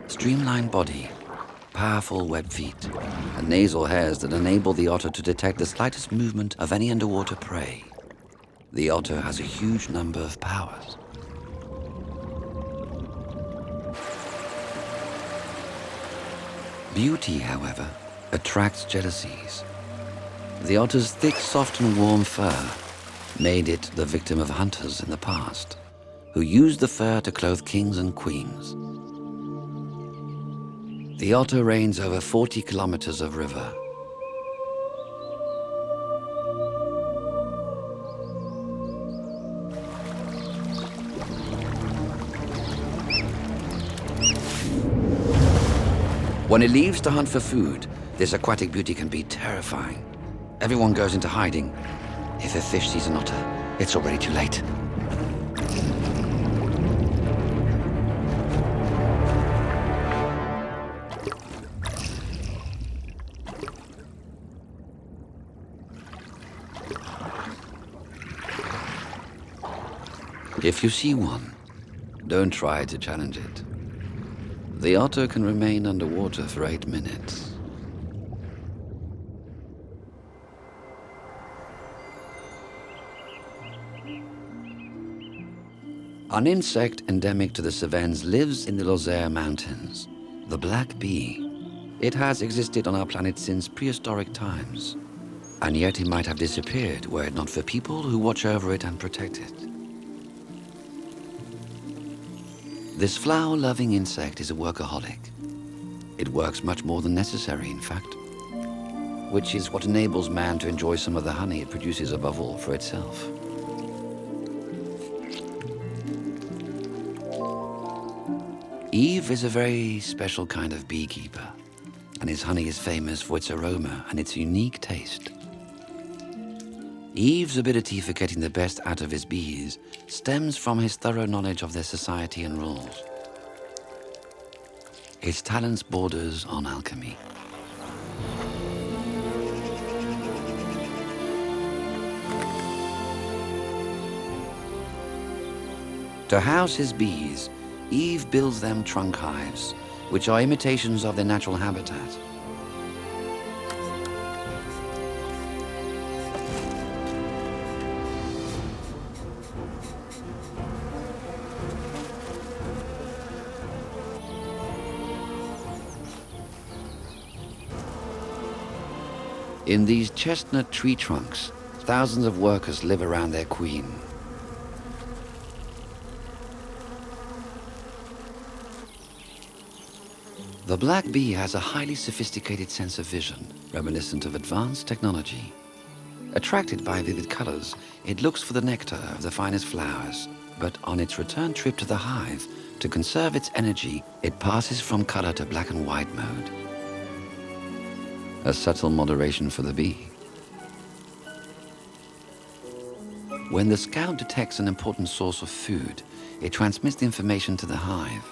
streamlined body, powerful webbed feet, and nasal hairs that enable the otter to detect the slightest movement of any underwater prey, the otter has a huge number of powers. Beauty, however, attracts jealousies. The otter's thick, soft, and warm fur made it the victim of hunters in the past, who used the fur to clothe kings and queens. The otter reigns over 40 kilometers of river. When it leaves to hunt for food, this aquatic beauty can be terrifying. Everyone goes into hiding. If a fish sees an otter, it's already too late. If you see one, don't try to challenge it. The otter can remain underwater for 8 minutes. An insect endemic to the Cevennes lives in the Lozère Mountains, the black bee. It has existed on our planet since prehistoric times, and yet it might have disappeared were it not for people who watch over it and protect it. This flower-loving insect is a workaholic. It works much more than necessary, in fact, which is what enables man to enjoy some of the honey it produces above all for itself. Yves is a very special kind of beekeeper, and his honey is famous for its aroma and its unique taste. Yves' ability for getting the best out of his bees stems from his thorough knowledge of their society and rules. His talents borders on alchemy. To house his bees, Yves builds them trunk hives, which are imitations of their natural habitat. In these chestnut tree trunks, thousands of workers live around their queen. The black bee has a highly sophisticated sense of vision, reminiscent of advanced technology. Attracted by vivid colors, it looks for the nectar of the finest flowers, but on its return trip to the hive, to conserve its energy, it passes from color to black and white mode. A subtle moderation for the bee. When the scout detects an important source of food, it transmits the information to the hive.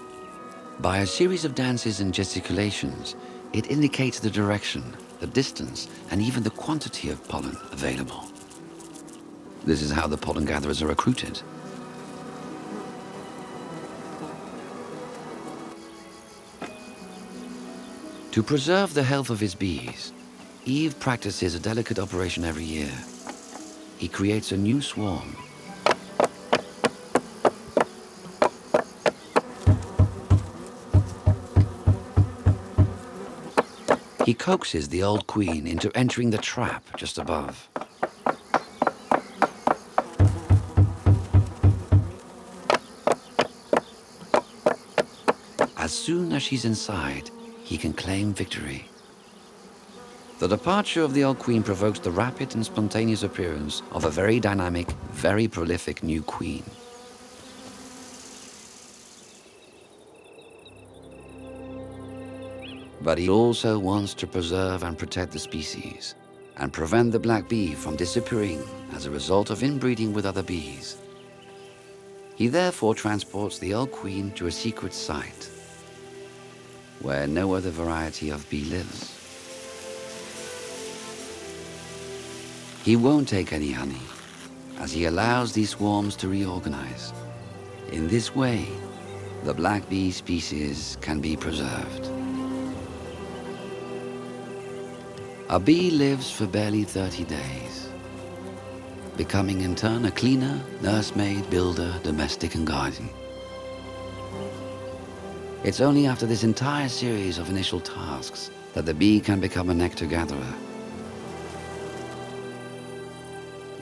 By a series of dances and gesticulations, it indicates the direction, the distance, and even the quantity of pollen available. This is how the pollen gatherers are recruited. To preserve the health of his bees, Yves practices a delicate operation every year. He creates a new swarm. He coaxes the old queen into entering the trap just above. As soon as she's inside, he can claim victory. The departure of the old queen provokes the rapid and spontaneous appearance of a very dynamic, very prolific new queen. But he also wants to preserve and protect the species and prevent the black bee from disappearing as a result of inbreeding with other bees. He therefore transports the old queen to a secret site where no other variety of bee lives. He won't take any honey, as he allows these swarms to reorganize. In this way, the black bee species can be preserved. A bee lives for barely 30 days, becoming in turn a cleaner, nursemaid, builder, domestic, and guardian. It's only after this entire series of initial tasks that the bee can become a nectar gatherer.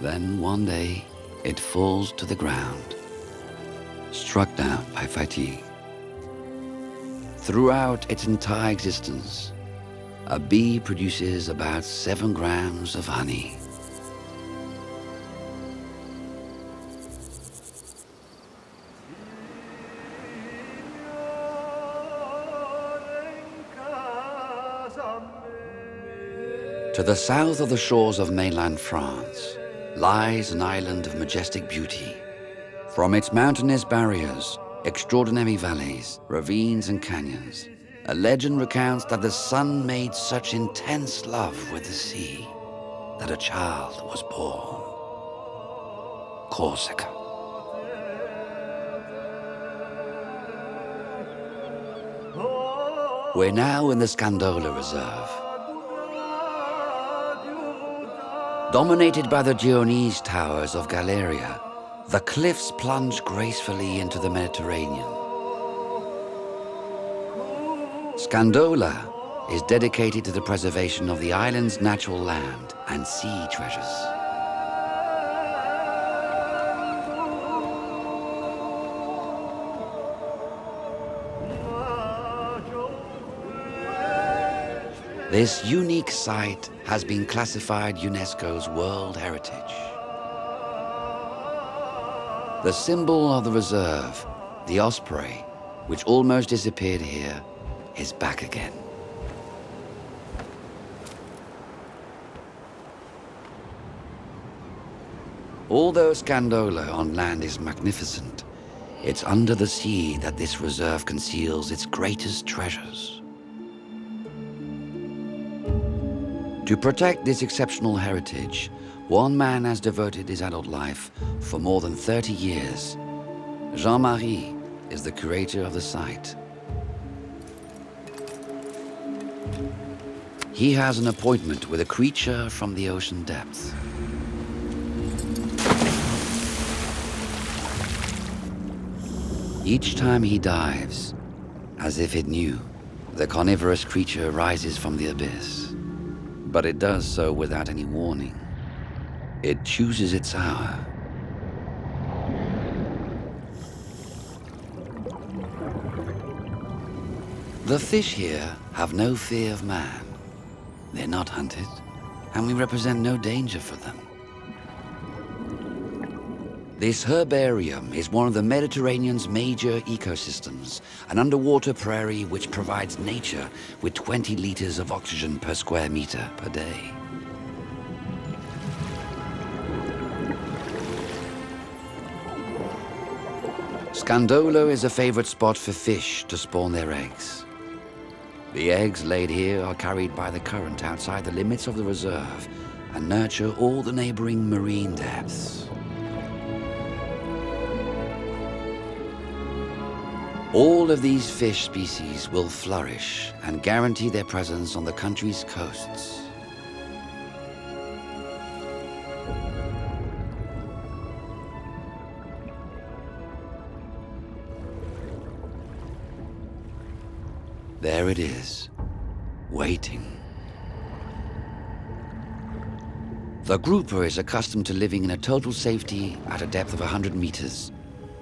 Then one day, it falls to the ground, struck down by fatigue. Throughout its entire existence, a bee produces about 7 grams of honey. To the south of the shores of mainland France lies an island of majestic beauty. From its mountainous barriers, extraordinary valleys, ravines, and canyons, a legend recounts that the sun made such intense love with the sea that a child was born. Corsica. We're now in the Scandola Reserve. Dominated by the Genoese towers of Galeria, the cliffs plunge gracefully into the Mediterranean. Scandola is dedicated to the preservation of the island's natural land and sea treasures. This unique site has been classified UNESCO's World Heritage. The symbol of the reserve, the osprey, which almost disappeared here, is back again. Although Scandola on land is magnificent, it's under the sea that this reserve conceals its greatest treasures. To protect this exceptional heritage, one man has devoted his adult life for more than 30 years. Jean-Marie is the curator of the site. He has an appointment with a creature from the ocean depths. Each time he dives, as if it knew, the carnivorous creature rises from the abyss. But it does so without any warning. It chooses its hour. The fish here have no fear of man. They're not hunted, and we represent no danger for them. This herbarium is one of the Mediterranean's major ecosystems, an underwater prairie which provides nature with 20 liters of oxygen per square meter per day. Scandola is a favorite spot for fish to spawn their eggs. The eggs laid here are carried by the current outside the limits of the reserve and nurture all the neighboring marine depths. All of these fish species will flourish and guarantee their presence on the country's coasts. There it is, waiting. The grouper is accustomed to living in a total safety at a depth of 100 meters.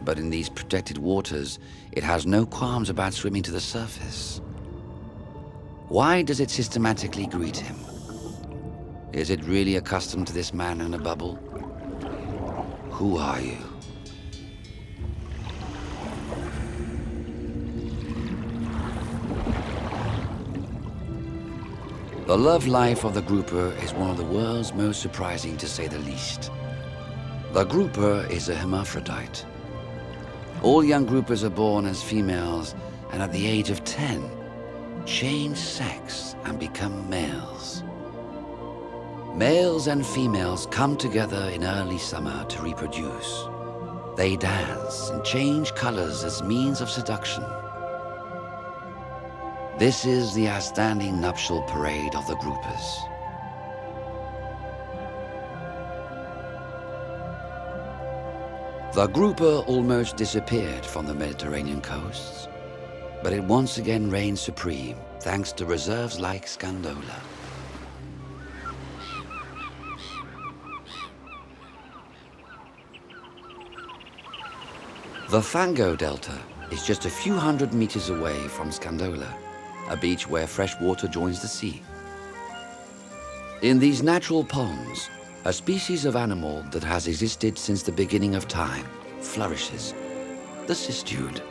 But in these protected waters, it has no qualms about swimming to the surface. Why does it systematically greet him? Is it really accustomed to this man in a bubble? Who are you? The love life of the grouper is one of the world's most surprising, to say the least. The grouper is a hermaphrodite. All young groupers are born as females and at the age of 10, change sex and become males. Males and females come together in early summer to reproduce. They dance and change colors as means of seduction. This is the outstanding nuptial parade of the groupers. The grouper almost disappeared from the Mediterranean coasts, but it once again reigns supreme thanks to reserves like Scandola. The Fango Delta is just a few hundred meters away from Scandola, a beach where fresh water joins the sea. In these natural ponds, a species of animal that has existed since the beginning of time flourishes, the cistude.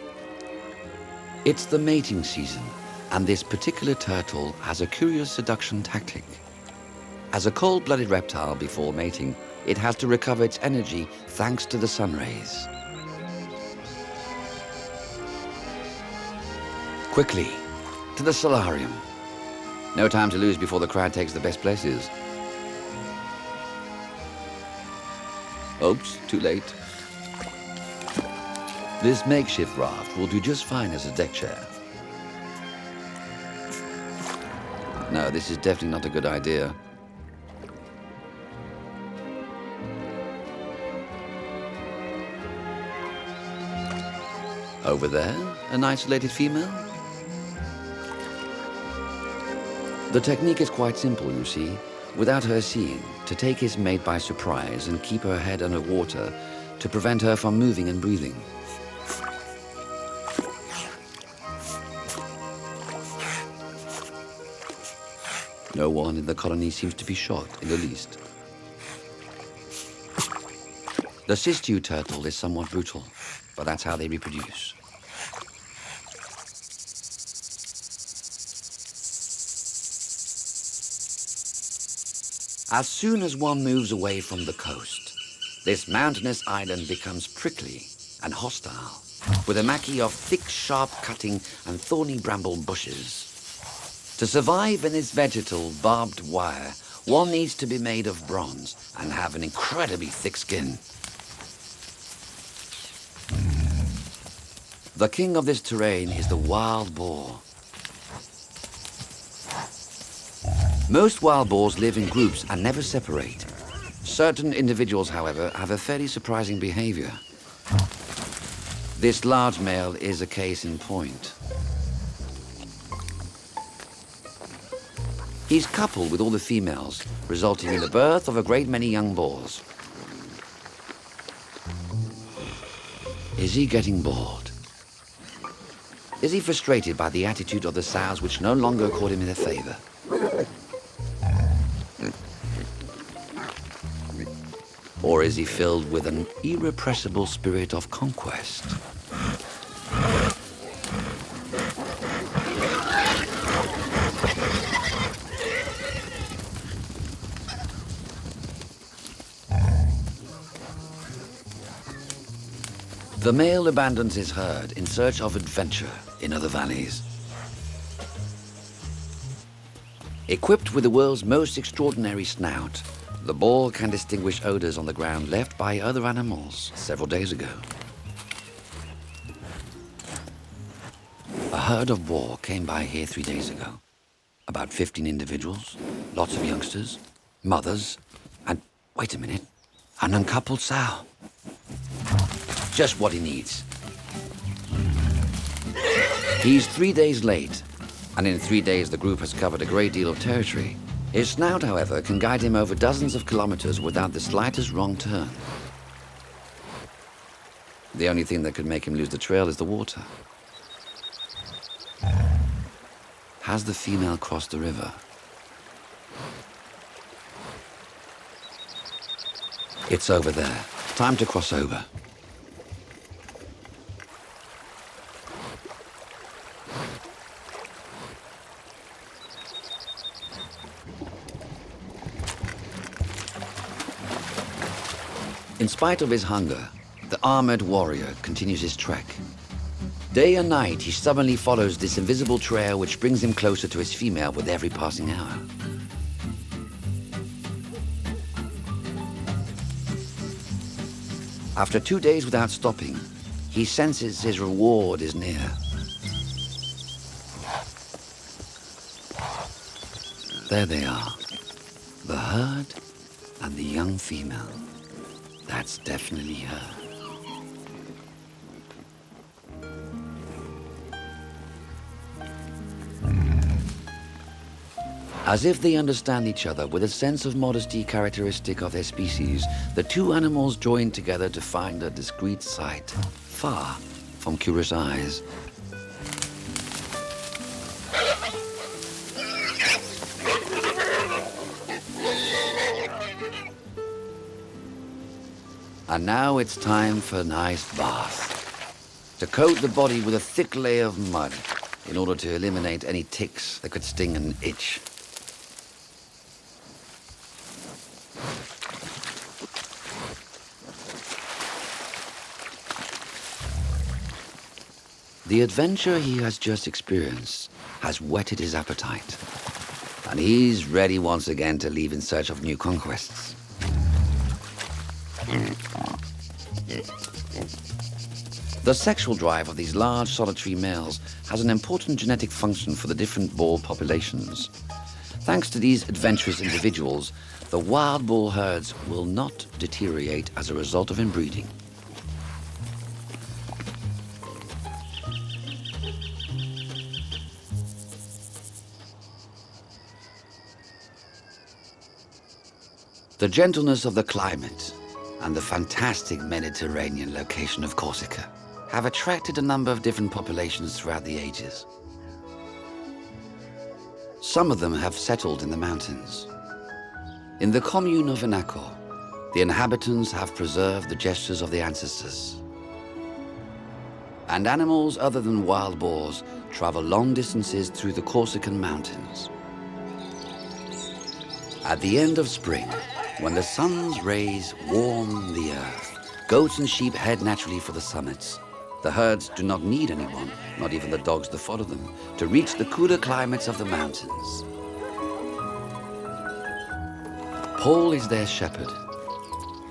It's the mating season, and this particular turtle has a curious seduction tactic. As a cold-blooded reptile before mating, it has to recover its energy thanks to the sun rays. Quickly, to the solarium. No time to lose before the crowd takes the best places. Oops, too late. This makeshift raft will do just fine as a deck chair. No, this is definitely not a good idea. Over there, an isolated female? The technique is quite simple, you see. Without her seeing, to take his mate by surprise and keep her head under water to prevent her from moving and breathing. No one in the colony seems to be shocked in the least. The cistude turtle is somewhat brutal, but that's how they reproduce. As soon as one moves away from the coast, this mountainous island becomes prickly and hostile, with a maquis of thick, sharp cutting and thorny bramble bushes. To survive in this vegetal barbed wire, one needs to be made of bronze and have an incredibly thick skin. The king of this terrain is the wild boar. Most wild boars live in groups and never separate. Certain individuals, however, have a fairly surprising behavior. This large male is a case in point. He's coupled with all the females, resulting in the birth of a great many young boars. Is he getting bored? Is he frustrated by the attitude of the sows which no longer accord him their favor? Or is he filled with an irrepressible spirit of conquest? The male abandons his herd in search of adventure in other valleys. Equipped with the world's most extraordinary snout, the boar can distinguish odors on the ground left by other animals several days ago. A herd of boar came by here 3 days ago. About 15 individuals, lots of youngsters, mothers, and, wait a minute, an uncoupled sow. Just what he needs. He's 3 days late, and in 3 days the group has covered a great deal of territory. His snout, however, can guide him over dozens of kilometers without the slightest wrong turn. The only thing that could make him lose the trail is the water. Has the female crossed the river? It's over there. Time to cross over. In spite of his hunger, the armored warrior continues his trek. Day and night, he stubbornly follows this invisible trail which brings him closer to his female with every passing hour. After 2 days without stopping, he senses his reward is near. There they are, the herd and the young female. That's definitely her. As if they understand each other with a sense of modesty characteristic of their species, the two animals join together to find a discreet site, far from curious eyes. And now it's time for a nice bath. To coat the body with a thick layer of mud in order to eliminate any ticks that could sting and itch. The adventure he has just experienced has whetted his appetite, and he's ready once again to leave in search of new conquests. The sexual drive of these large solitary males has an important genetic function for the different boar populations. Thanks to these adventurous individuals, the wild boar herds will not deteriorate as a result of inbreeding. The gentleness of the climate and the fantastic Mediterranean location of Corsica have attracted a number of different populations throughout the ages. Some of them have settled in the mountains. In the commune of Venaco, the inhabitants have preserved the gestures of the ancestors. And animals other than wild boars travel long distances through the Corsican mountains. At the end of spring, when the sun's rays warm the earth, goats and sheep head naturally for the summits. The herds do not need anyone, not even the dogs that follow them, to reach the cooler climates of the mountains. Paul is their shepherd.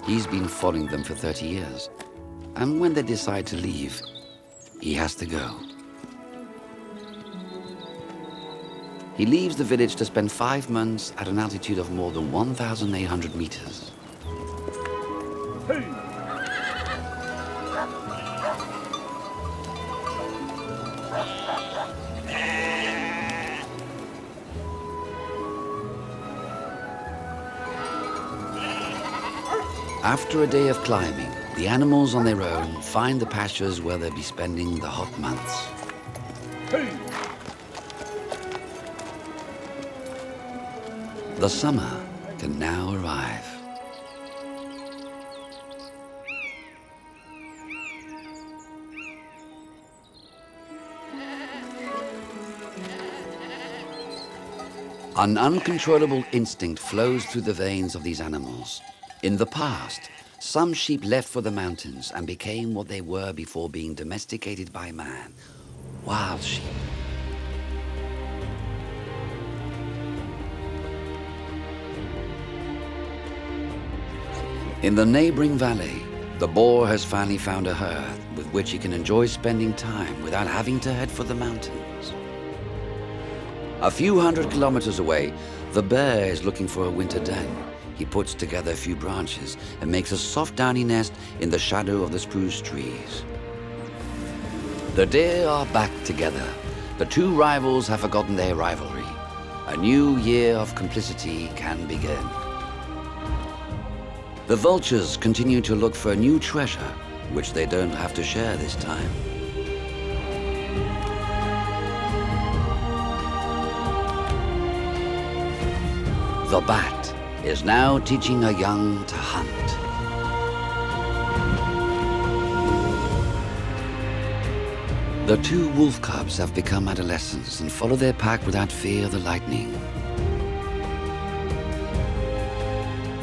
He's been following them for 30 years. And when they decide to leave, he has to go. He leaves the village to spend 5 months at an altitude of more than 1,800 meters. After a day of climbing, the animals on their own find the pastures where they'll be spending the hot months. The summer can now arrive. An uncontrollable instinct flows through the veins of these animals. In the past, some sheep left for the mountains and became what they were before being domesticated by man: wild sheep. In the neighboring valley, the boar has finally found a herd with which he can enjoy spending time without having to head for the mountains. A few hundred kilometers away, the bear is looking for a winter den. He puts together a few branches and makes a soft downy nest in the shadow of the spruce trees. The deer are back together. The two rivals have forgotten their rivalry. A new year of complicity can begin. The vultures continue to look for a new treasure, which they don't have to share this time. The bat is now teaching a young to hunt. The two wolf cubs have become adolescents and follow their pack without fear of the lightning.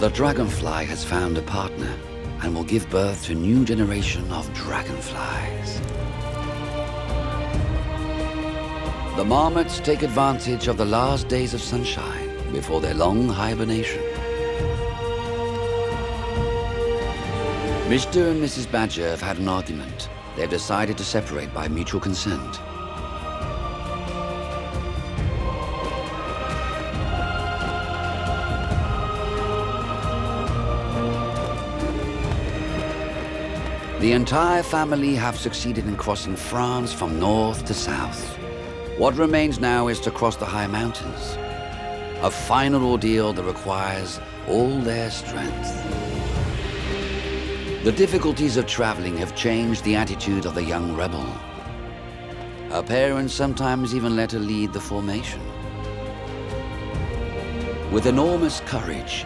The dragonfly has found a partner and will give birth to a new generation of dragonflies. The marmots take advantage of the last days of sunshine before their long hibernation. Mr. and Mrs. Badger have had an argument. They've decided to separate by mutual consent. The entire family have succeeded in crossing France from north to south. What remains now is to cross the high mountains. A final ordeal that requires all their strength. The difficulties of traveling have changed the attitude of the young rebel. Her parents sometimes even let her lead the formation. With enormous courage,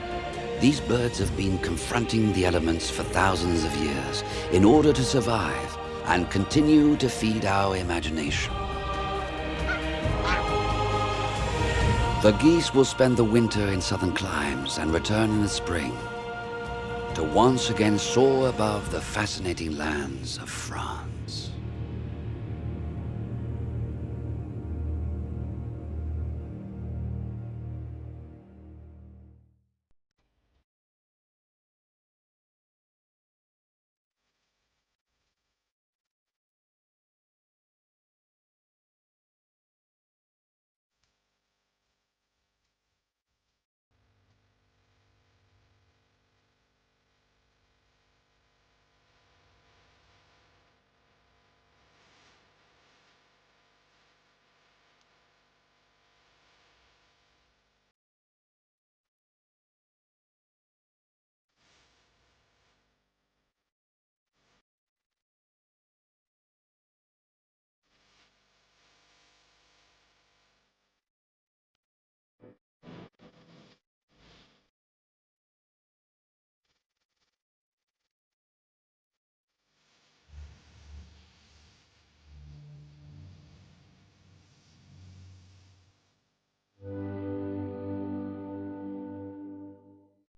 these birds have been confronting the elements for thousands of years in order to survive and continue to feed our imagination. The geese will spend the winter in southern climes and return in the spring to once again soar above the fascinating lands of France.